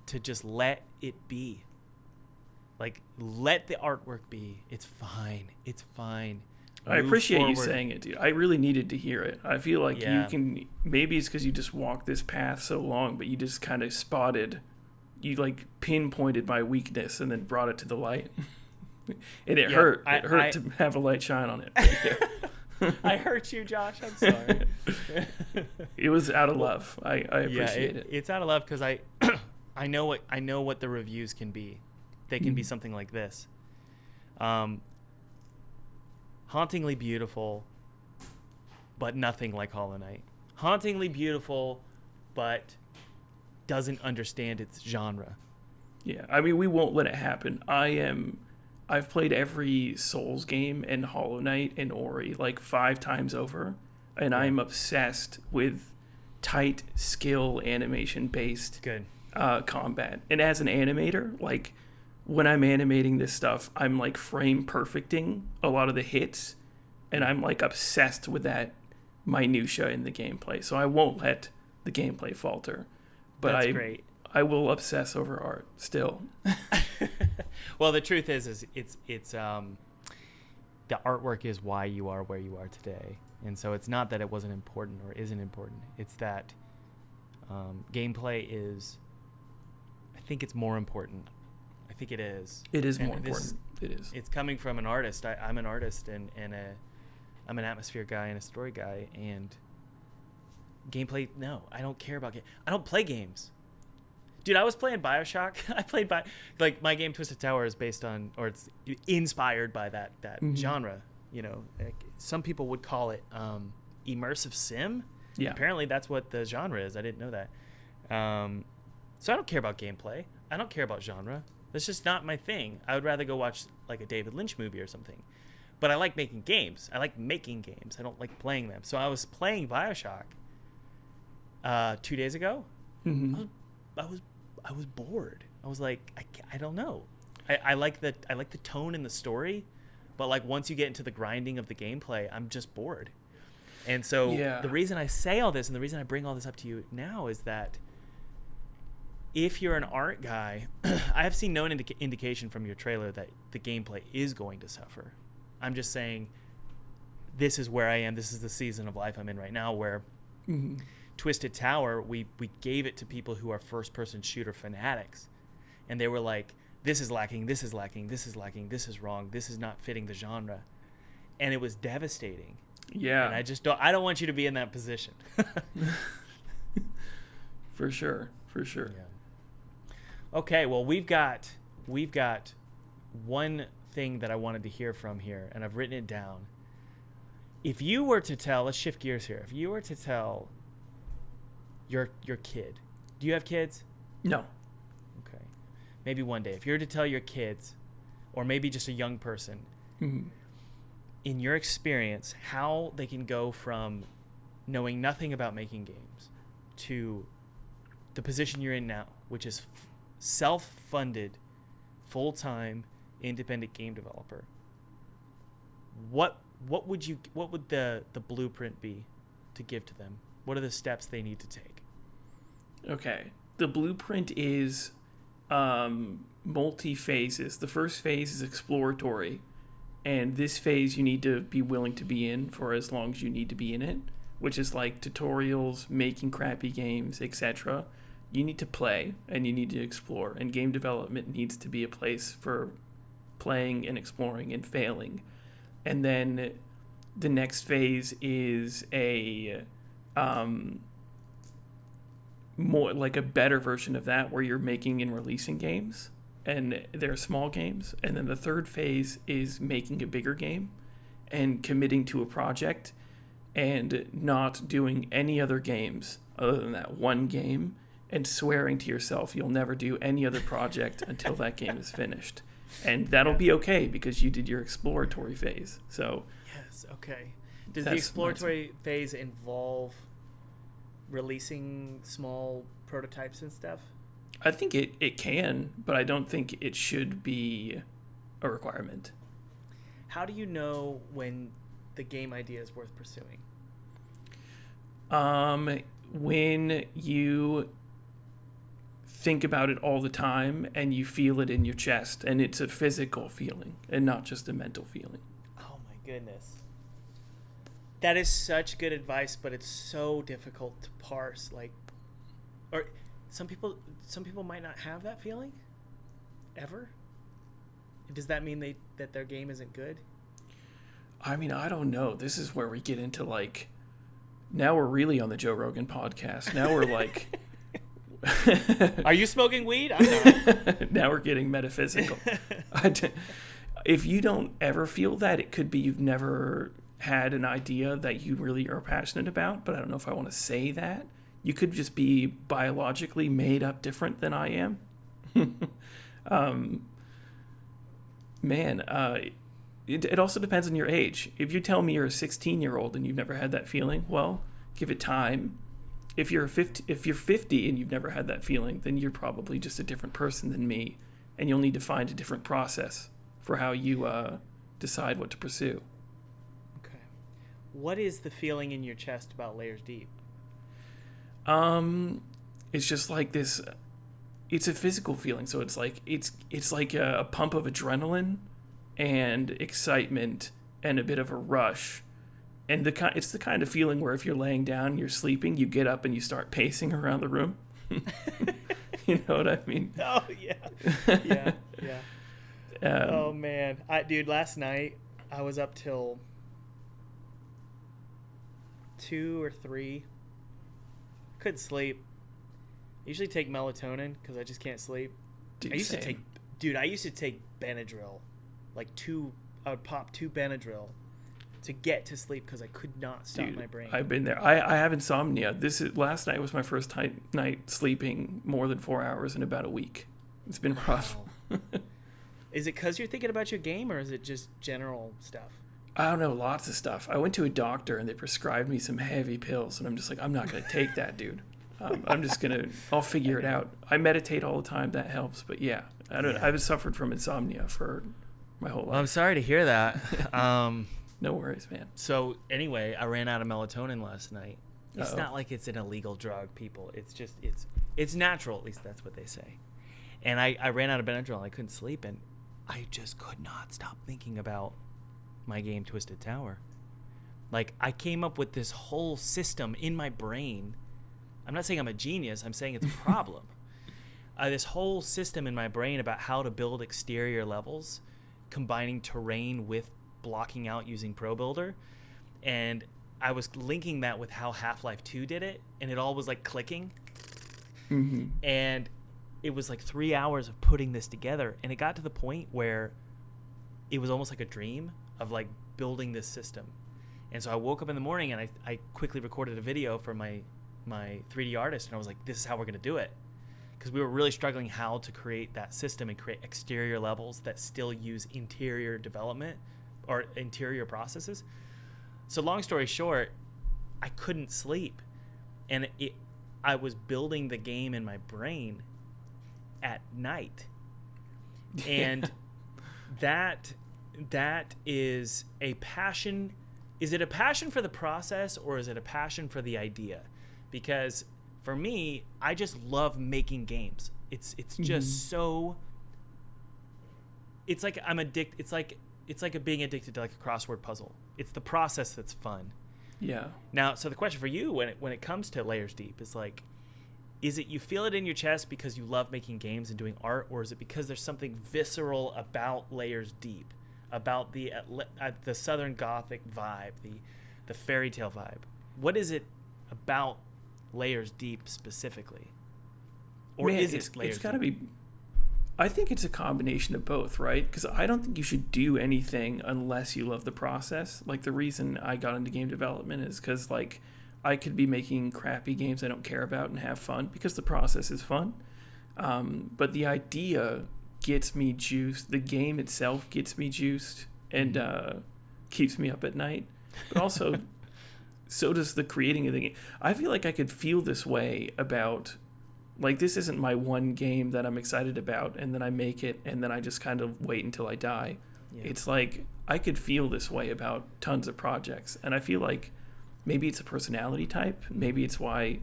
to just let it be. Like, let the artwork be. It's fine. It's fine. I appreciate you saying it, dude. I really needed to hear it. I feel like you can, maybe it's because you just walked this path so long, but you just kind of you like pinpointed my weakness and then brought it to the light. And it hurt. It hurt to have a light shine on it. I hurt you, Josh. I'm sorry. It was out of love. I appreciate it. It's out of love because I know what the reviews can be. They can be something like this. Hauntingly beautiful, but nothing like Hollow Knight. Hauntingly beautiful, but doesn't understand its genre. Yeah, I mean, we won't let it happen. I've played every Souls game and Hollow Knight and Ori like 5 times over, and I'm obsessed with tight skill animation based combat. And as an animator, like, when I'm animating this stuff, I'm like frame perfecting a lot of the hits, and I'm like obsessed with that minutia in the gameplay. So I won't let the gameplay falter. But That's great. I will obsess over art still. Well, the truth is it's the artwork is why you are where you are today. And so it's not that it wasn't important or isn't important. It's that gameplay is, I think it's more important. I think it is. It is more important. It is. It's coming from an artist. I'm an artist and I'm an atmosphere guy and a story guy, and gameplay. No, I don't care about games. I don't play games. Dude, I was playing BioShock. Like my game Twisted Tower is based on, or it's inspired by that genre. You know, like, some people would call it immersive sim. Yeah. Apparently that's what the genre is. I didn't know that. So I don't care about gameplay. I don't care about genre. That's just not my thing. I would rather go watch like a David Lynch movie or something. But I like making games. I like making games. I don't like playing them. So I was playing BioShock 2 days ago. Mm-hmm. I was bored. I was like, I don't know. I like the tone and the story, but like once you get into the grinding of the gameplay, I'm just bored. And so the reason I say all this and the reason I bring all this up to you now is that if you're an art guy, I have seen no indication from your trailer that the gameplay is going to suffer. I'm just saying this is where I am. This is the season of life I'm in right now where Twisted Tower, we gave it to people who are first-person shooter fanatics, and they were like, this is lacking, this is lacking, this is lacking, this is wrong, this is not fitting the genre, and it was devastating. Yeah. And I don't want you to be in that position. For sure. Yeah. Okay, well, we've got one thing that I wanted to hear from here, and I've written it down. If you were to tell, let's shift gears here. If you were to tell your kid, do you have kids? No. Okay. Maybe one day. If you were to tell your kids, or maybe just a young person, Mm-hmm. in your experience, how they can go from knowing nothing about making games to the position you're in now, which is self-funded, full-time, independent game developer. What would the blueprint be to give to them? What are the steps they need to take? Okay. The blueprint is multi-phases. The first phase is exploratory, and this phase you need to be willing to be in for as long as you need to be in it, which is like tutorials, making crappy games, etc. You need to play and you need to explore, and game development needs to be a place for playing and exploring and failing. And then the next phase is a more like a better version of that, where you're making and releasing games, and they're small games. And then the third phase is making a bigger game and committing to a project and not doing any other games other than that one game, and swearing to yourself you'll never do any other project until that game is finished. And that'll be okay because you did your exploratory phase. So yes, okay. Does the exploratory phase involve releasing small prototypes and stuff? I think it can, but I don't think it should be a requirement. How do you know when the game idea is worth pursuing? When you think about it all the time and you feel it in your chest, and it's a physical feeling and not just a mental feeling. Oh my goodness. That is such good advice, but it's so difficult to parse. Like, or some people might not have that feeling ever. Does that mean that their game isn't good? I mean, I don't know. This is where we get into like, now we're really on the Joe Rogan podcast. Now we're like, are you smoking weed? I'm not. Now we're getting metaphysical. If you don't ever feel that, it could be you've never had an idea that you really are passionate about, but I don't know if I want to say that. You could just be biologically made up different than I am. It also depends on your age. If you tell me you're a 16-year-old and you've never had that feeling, well, give it time. If you're 50 and you've never had that feeling, then you're probably just a different person than me, and you'll need to find a different process for how you decide what to pursue. Okay. What is the feeling in your chest about Layers Deep? It's just like this. It's a physical feeling, so it's like a pump of adrenaline and excitement and a bit of a rush. And it's the kind of feeling where if you're laying down, you're sleeping, you get up and you start pacing around the room. You know what I mean? Oh yeah, yeah. Oh man, dude, last night I was up till 2 or 3. Couldn't sleep. I usually take melatonin because I just can't sleep. Dude, I used to take Benadryl, like I would pop 2 Benadryl to get to sleep because I could not stop my brain. I've been there. I have insomnia. Last night was my first night sleeping more than 4 hours in about a week. It's been rough. Wow. Is it because you're thinking about your game, or is it just general stuff? I don't know, lots of stuff. I went to a doctor and they prescribed me some heavy pills, and I'm just like, I'm not going to take that, dude. I'll figure it out. I meditate all the time. That helps. But yeah, I've suffered from insomnia for my whole life. Well, I'm sorry to hear that. No worries, man. So anyway, I ran out of melatonin last night. It's not like it's an illegal drug, people. It's just, it's natural. At least that's what they say. And I ran out of Benadryl. I couldn't sleep, and I just could not stop thinking about my game Twisted Tower. Like, I came up with this whole system in my brain I'm not saying I'm a genius. I'm saying it's a problem. This whole system in my brain about how to build exterior levels, combining terrain with blocking out using Pro Builder, and I was linking that with how Half-Life 2 did it, and it all was like clicking. Mm-hmm. And it was like 3 hours of putting this together, and it got to the point where it was almost like a dream of like building this system. And so I woke up in the morning and I quickly recorded a video for my 3D artist, and I was like, this is how we're going to do it. Because we were really struggling how to create that system and create exterior levels that still use interior development or interior processes. So long story short, I couldn't sleep. And I was building the game in my brain at night. And that is a passion. Is it a passion for the process, or is it a passion for the idea? Because for me, I just love making games. It's just so. It's like I'm addicted. It's like being addicted to like a crossword puzzle. It's the process that's fun. Yeah. Now, so the question for you when it comes to Layers Deep is like, is it you feel it in your chest because you love making games and doing art, or is it because there's something visceral about Layers Deep, about the Southern Gothic vibe, the fairy tale vibe? What is it about Layers Deep specifically? Or Man, is it Layers It's got to Deep? be. I think it's a combination of both, right? Because I don't think you should do anything unless you love the process. Like, the reason I got into game development is because, like, I could be making crappy games I don't care about and have fun because the process is fun. But the idea gets me juiced. The game itself gets me juiced and keeps me up at night. But also, so does the creating of the game. I feel like I could feel this way about... Like, this isn't my one game that I'm excited about, and then I make it, and then I just kind of wait until I die. Yeah. It's like, I could feel this way about tons of projects, and I feel like maybe it's a personality type. Maybe it's why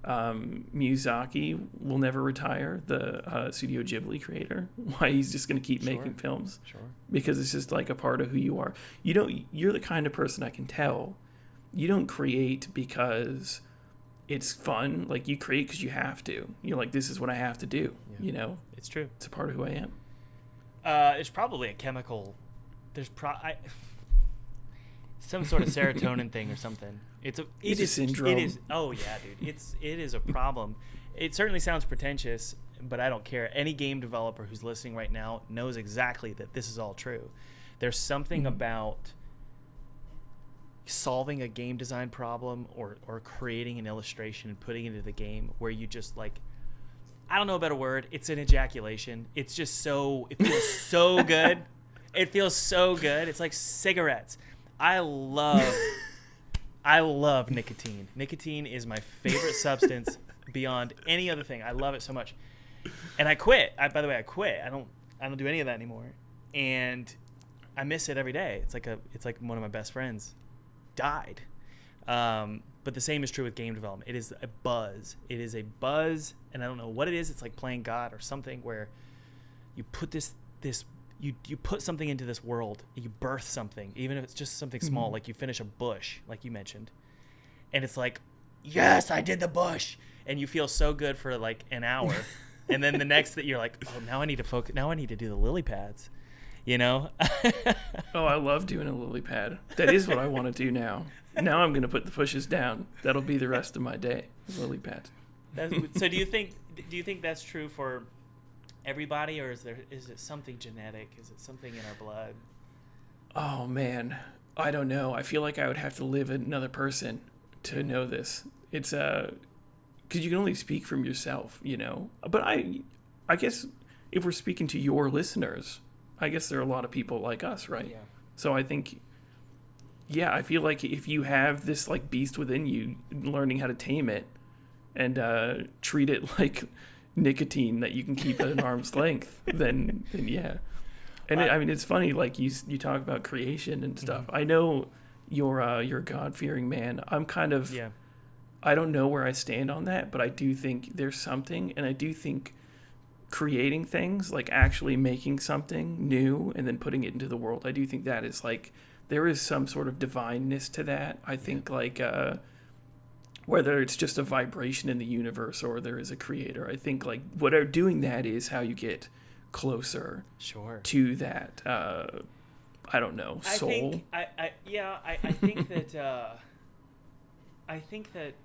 Miyazaki will never retire, the Studio Ghibli creator, why he's just going to keep making films. Sure. Because it's just like a part of who you are. You're the kind of person I can tell. You don't create because... it's fun. Like, you create because you have to. You're like, this is what I have to do. Yeah. You know, it's true. It's a part of who I am. It's probably a chemical. There's some sort of serotonin thing or something. It's a syndrome. It is. Oh yeah, dude. It is a problem. It certainly sounds pretentious, but I don't care. Any game developer who's listening right now knows exactly that this is all true. There's something about solving a game design problem or creating an illustration and putting it into the game where you just like, I don't know a better word, it's an ejaculation. It's just it feels so good. It feels so good. It's like cigarettes. I love nicotine. Nicotine is my favorite substance beyond any other thing. I love it so much. And I quit. By the way, I quit. I don't do any of that anymore. And I miss it every day. It's like one of my best friends died. But the same is true with game development. It is a buzz. It is a buzz, and I don't know what it is. It's like playing God or something where you put you put something into this world, and you birth something, even if it's just something small, like you finish a bush, like you mentioned. And it's like, yes, I did the bush. And you feel so good for like an hour. And then the next that you're like, oh, now I need to focus. Now I need to do the lily pads. You know? Oh, I love doing a lily pad. That is what I want to do now. Now I'm going to put the pushes down. That'll be the rest of my day. Lily pads. So do you think that's true for everybody, or is it something genetic? Is it something in our blood? Oh man, I don't know. I feel like I would have to live another person to know this. It's because you can only speak from yourself, you know. But I guess if we're speaking to your listeners, I guess there are a lot of people like us, right? Yeah. So I think, yeah, I feel like if you have this like beast within you, learning how to tame it and treat it like nicotine that you can keep at an arm's length, then yeah. And I mean, it's funny, like you talk about creation and stuff. Mm-hmm. I know you're a God-fearing man. I'm kind of, yeah. I don't know where I stand on that, but I do think there's something, and I do think creating things, like actually making something new and then putting it into the world, I do think that is like, there is some sort of divineness to that. I think like whether it's just a vibration in the universe or there is a creator. I think like whatever doing that is how you get closer Sure. to that. I don't know, soul. I think that. I think that.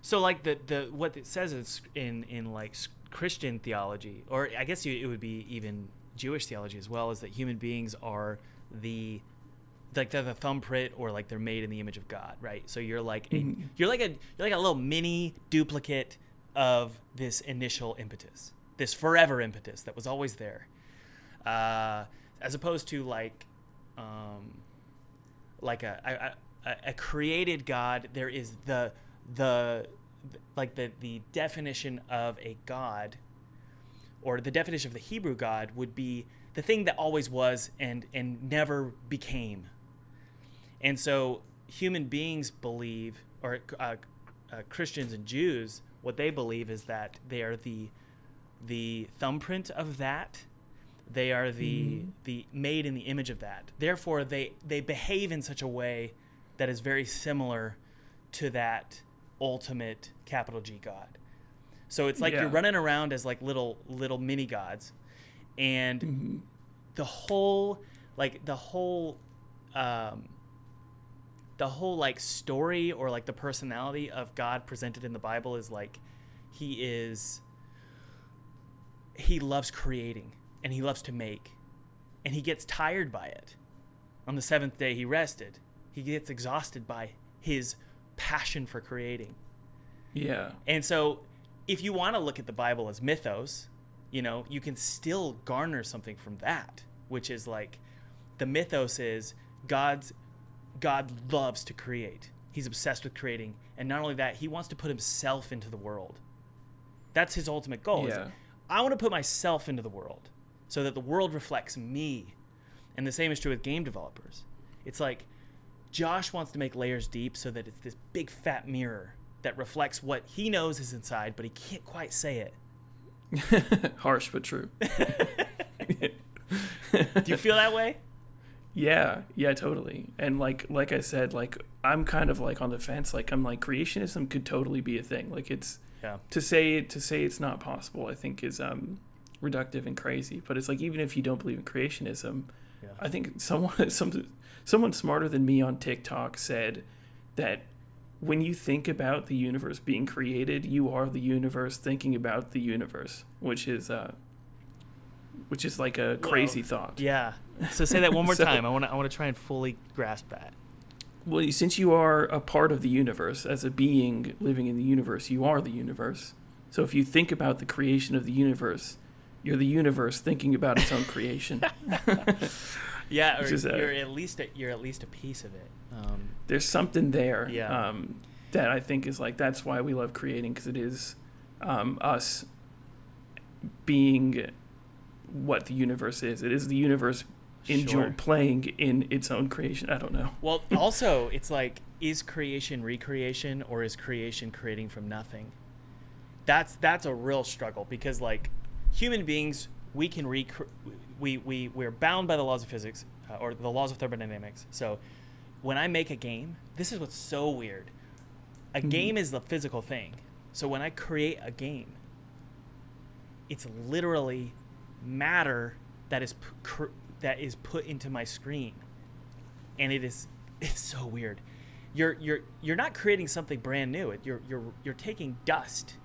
So like the what it says is in like Christian theology, or I guess it would be even Jewish theology as well, is that human beings are they're the thumbprint, or like they're made in the image of God, right? So you're like you're like a little mini duplicate of this initial impetus, this forever impetus that was always there, as opposed to like a created God. There is the definition of a God, or the definition of the Hebrew God would be the thing that always was and never became. And so human beings believe, or Christians and Jews, what they believe is that they are the thumbprint of that. They are the made in the image of that. Therefore, they behave in such a way that is very similar to that ultimate capital G God. So it's like you're running around as like little mini gods, and the whole like story, or like the personality of God presented in the Bible is like he loves creating, and he loves to make, and he gets tired by it. On the seventh day he rested. He gets exhausted by his passion for creating. Yeah. And so if you want to look at the Bible as mythos, you can still garner something from that, which is like the mythos is God loves to create. He's obsessed with creating. And not only that, he wants to put himself into the world. That's his ultimate goal. Yeah. I want to put myself into the world so that the world reflects me. And the same is true with game developers. It's like Josh wants to make layers deep so that it's this big fat mirror that reflects what he knows is inside, but he can't quite say it. Harsh but true. Do you feel that way? Yeah, totally. And like I said, like I'm kind of like on the fence. Like I'm like creationism could totally be a thing. Like it's to say it's not possible, I think is reductive and crazy. But it's like even if you don't believe in creationism, I think someone smarter than me on TikTok said that when you think about the universe being created, you are the universe thinking about the universe, which is like a crazy thought. Yeah. So say that one more time. I want to try and fully grasp that. Well, since you are a part of the universe, as a being living in the universe, you are the universe. So if you think about the creation of the universe, you're the universe thinking about its own creation. Yeah, or you're at least a piece of it. There's something there. Yeah. That I think is like, that's why we love creating, because it is us being what the universe is. It is the universe playing in its own creation. I don't know. Well, also, it's like, is creation recreation, or is creation creating from nothing? That's a real struggle, because like human beings, we can we're bound by the laws of physics, or the laws of thermodynamics. So when I make a game, this is what's so weird. A game is the physical thing. So when I create a game, it's literally matter that is put into my screen, and it's so weird. You're not creating something brand new. You're taking dust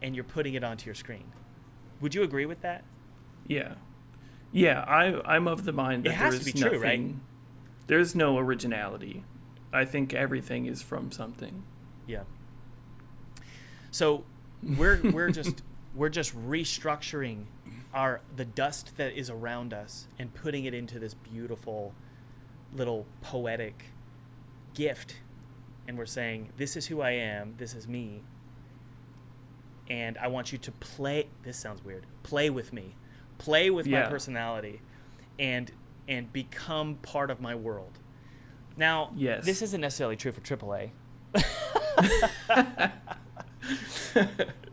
and you're putting it onto your screen. Would you agree with that? Yeah. I'm of the mind that it has to be true, right? There's no originality. I think everything is from something. Yeah. So we're just restructuring the dust that is around us and putting it into this beautiful little poetic gift, and we're saying, this is who I am, this is me, and I want you to play. This sounds weird. Play with me, play with my personality, and become part of my world. Now, this isn't necessarily true for AAA.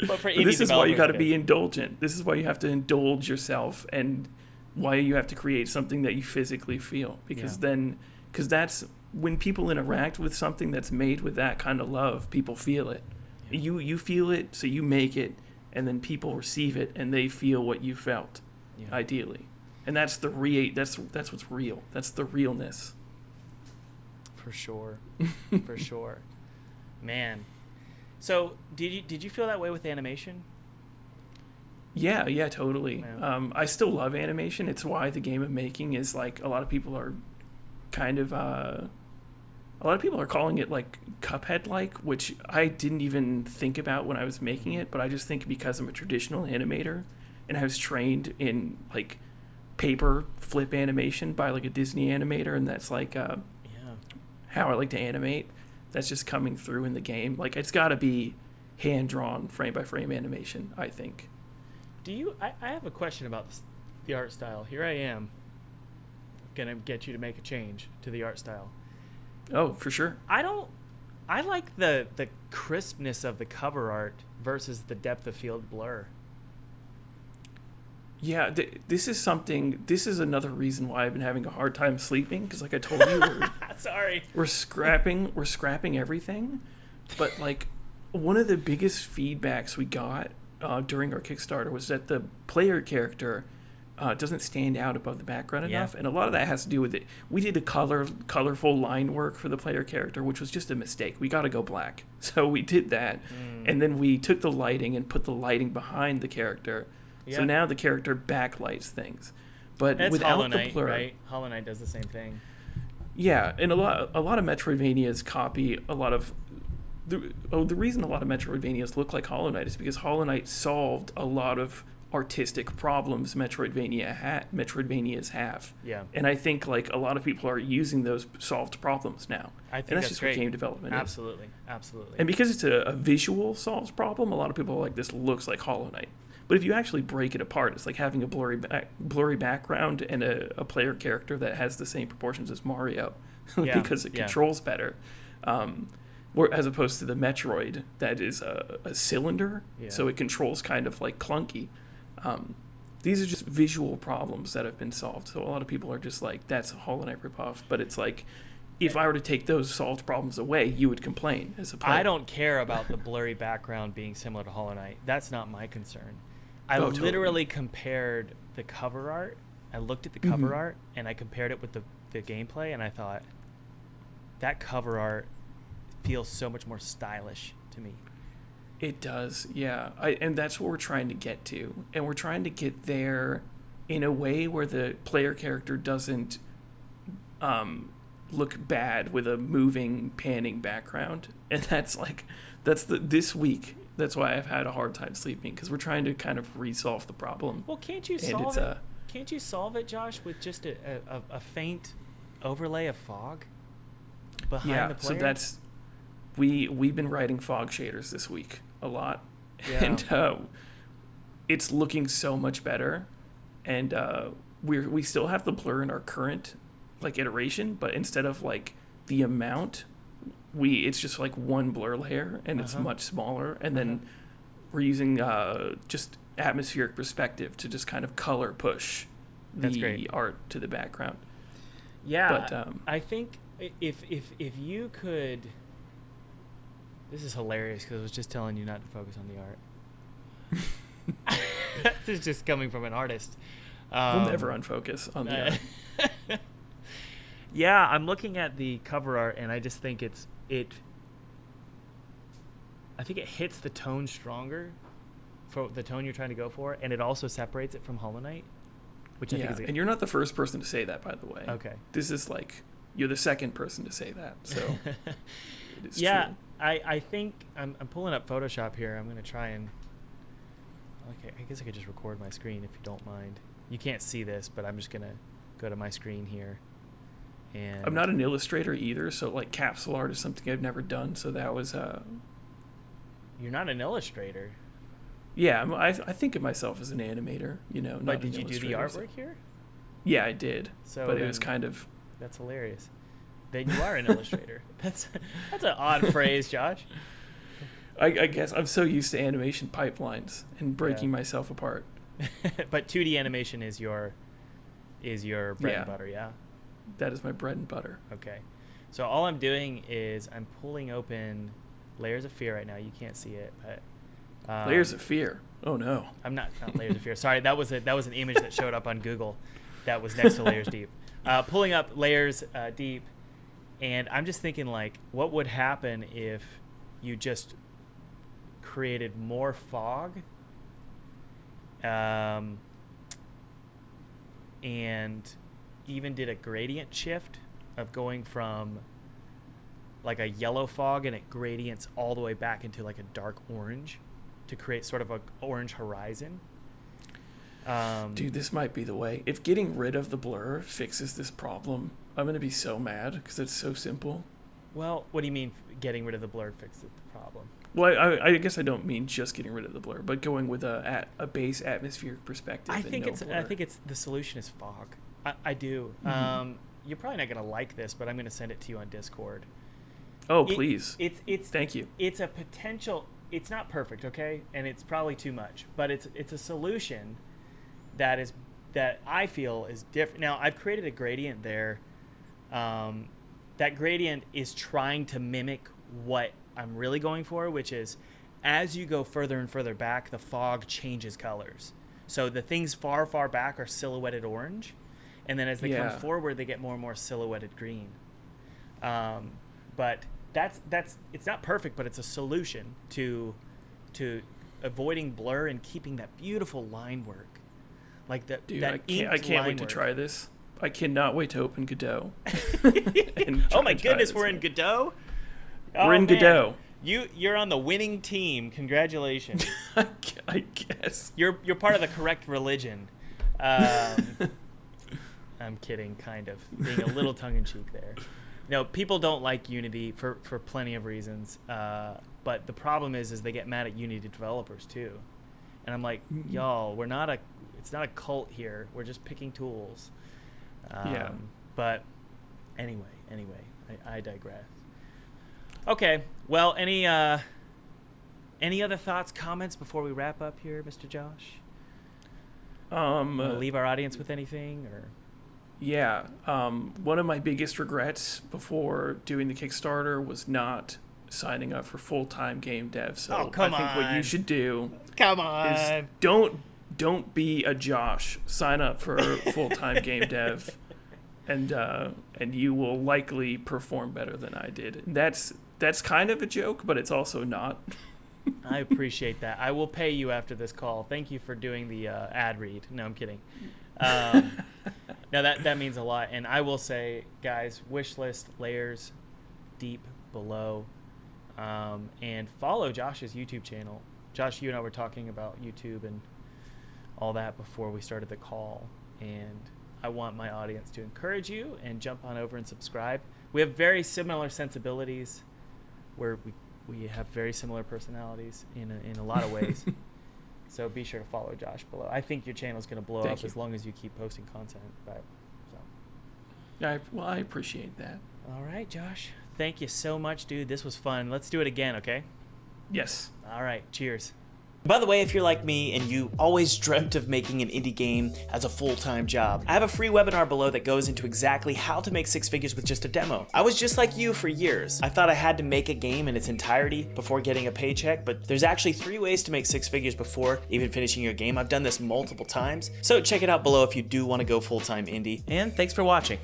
But for indie this is why you got to developers, be indulgent. This is why you have to indulge yourself, and why you have to create something that you physically feel, because that's when people interact with something that's made with that kind of love, people feel it. Yeah. You feel it, so you make it, and then people receive it, and they feel what you felt, ideally. And that's that's what's real. That's the realness. For sure. For sure. Man. So did you feel that way with animation? Yeah, totally. Yeah. I still love animation. It's why the game of making is like, a lot of people are kind of a lot of people are calling it like Cuphead like, which I didn't even think about when I was making it, but I just think because I'm a traditional animator and I was trained in like paper flip animation by like a Disney animator, and that's like how I like to animate. That's just coming through in the game. Like, it's got to be hand drawn frame by frame animation, I think. I have a question about the art style. Here I am, gonna get you to make a change to the art style. Oh, for sure. I like the crispness of the cover art versus the depth of field blur. Yeah, this is another reason why I've been having a hard time sleeping, because like I told you, we're scrapping everything. But like, one of the biggest feedbacks we got during our Kickstarter was that the player character doesn't stand out above the background enough, and a lot of that has to do with it. We did a colorful line work for the player character, which was just a mistake. We got to go black, so we did that, and then we took the lighting and put the lighting behind the character. Yeah. So now the character backlights things, but that's without Hollow Knight, the blur, right? Hollow Knight does the same thing. Yeah, and a lot of Metroidvanias copy a lot of the reason a lot of Metroidvanias look like Hollow Knight is because Hollow Knight solved a lot of artistic problems Metroidvanias have. Yeah. And I think like a lot of people are using those solved problems now. I think and that's just great. What game development Absolutely. is. Absolutely. And because it's a visual solved problem, a lot of people are like, this looks like Hollow Knight. But if you actually break it apart, it's like having a blurry background and a player character that has the same proportions as Mario, because it controls better, as opposed to the Metroid that is a cylinder, so it controls kind of like clunky. These are just visual problems that have been solved. So a lot of people are just like, that's a Hollow Knight ripoff. But it's like, if I were to take those solved problems away, you would complain as a player. I don't care about the blurry background being similar to Hollow Knight. That's not my concern. I literally compared the cover art. I looked at the cover art, and I compared it with the gameplay, and I thought, that cover art feels so much more stylish to me. It does, yeah. And that's what we're trying to get to. And we're trying to get there in a way where the player character doesn't look bad with a moving, panning background. And this week, that's why I've had a hard time sleeping, because we're trying to kind of resolve the problem. Well, can't you solve it? Can't you solve it, Josh, with just a faint overlay of fog behind the player? So that's we've been writing fog shaders this week a lot, and it's looking so much better. And we still have the blur in our current like iteration, but instead of like the amount, it's just like one blur layer, and it's much smaller, and then we're using just atmospheric perspective to just kind of color push the art to the background. Yeah, but I think if you could, this is hilarious because I was just telling you not to focus on the art. This is just coming from an artist. We'll never unfocus on the art. Yeah, I'm looking at the cover art, and I just think I think it hits the tone stronger for the tone you're trying to go for, and it also separates it from Hollow Knight, which I think is and you're not the first person to say that, by the way. Okay. This is like, you're the second person to say that, so it is true. I think I'm pulling up Photoshop here. I'm going to try and, okay, I guess I could just record my screen if you don't mind. You can't see this, but I'm just going to go to my screen here. And I'm not an illustrator either, so like capsule art is something I've never done, so that was You're not an illustrator. Yeah, I think of myself as an animator, not But did you do the artwork here? Yeah, I did. But it was kind of, that's hilarious. Then you are an illustrator. That's an odd phrase, Josh. I guess I'm so used to animation pipelines and breaking myself apart. But 2D animation is your bread and butter, yeah? That is my bread and butter. Okay. So all I'm doing is I'm pulling open Layers of Fear right now. You can't see it, but Layers of Fear. Oh no. I'm not Layers of Fear. Sorry, that was an image that showed up on Google that was next to Layers Deep. Pulling up Layers Deep, and I'm just thinking, like, what would happen if you just created more fog, and even did a gradient shift of going from like a yellow fog and it gradients all the way back into like a dark orange to create sort of a orange horizon. Dude, this might be the way. If getting rid of the blur fixes this problem, I'm going to be so mad because it's so simple. Well, what do you mean getting rid of the blur fixes the problem? Well, I guess I don't mean just getting rid of the blur, but going with a base atmospheric perspective. I think it's the solution is fog. I do. Mm-hmm. You're probably not going to like this, but I'm going to send it to you on Discord. Oh, please. It's Thank you. It's a potential. It's not perfect, okay, and it's probably too much, but it's a solution that I feel is different. Now, I've created a gradient there. That gradient is trying to mimic what I'm really going for, which is as you go further and further back, the fog changes colors. So the things far, far back are silhouetted orange, and then as they come forward, they get more and more silhouetted green. But that's it's not perfect, but it's a solution to avoiding blur and keeping that beautiful line work. Like that. Dude, that I can't wait to try this. I cannot wait to open Godot. Oh my goodness, we're in Godot. We're in Godot. You're on the winning team. Congratulations. I guess you're part of the correct religion. I'm kidding, kind of being a little tongue in cheek there. No, people don't like Unity for plenty of reasons. But the problem is they get mad at Unity developers too. And I'm like, y'all, it's not a cult here. We're just picking tools. But anyway, I digress. Okay. Well, any other thoughts, comments before we wrap up here, Mr. Josh? Leave our audience with anything, or? Yeah. One of my biggest regrets before doing the Kickstarter was not signing up for full-time game dev. So I think what you should do is don't be a Josh. Sign up for full-time game dev, and you will likely perform better than I did. That's kind of a joke, but it's also not. I appreciate that. I will pay you after this call. Thank you for doing the ad read. No, I'm kidding. No, that means a lot. And I will say, guys, wishlist Layers Deep below, and follow Josh's YouTube channel. Josh, you and I were talking about YouTube and all that before we started the call, and I want my audience to encourage you and jump on over and subscribe. We have very similar sensibilities, where we have very similar personalities in a lot of ways. So be sure to follow Josh below. I think your channel is going to blow up as long as you keep posting content. I appreciate that. All right, Josh. Thank you so much, dude. This was fun. Let's do it again, okay? Yes. All right. Cheers. By the way, if you're like me and you always dreamt of making an indie game as a full-time job, I have a free webinar below that goes into exactly how to make six figures with just a demo. I was just like you for years. I thought I had to make a game in its entirety before getting a paycheck, but there's actually 3 ways to make 6 figures before even finishing your game. I've done this multiple times, so check it out below if you do want to go full-time indie. And thanks for watching.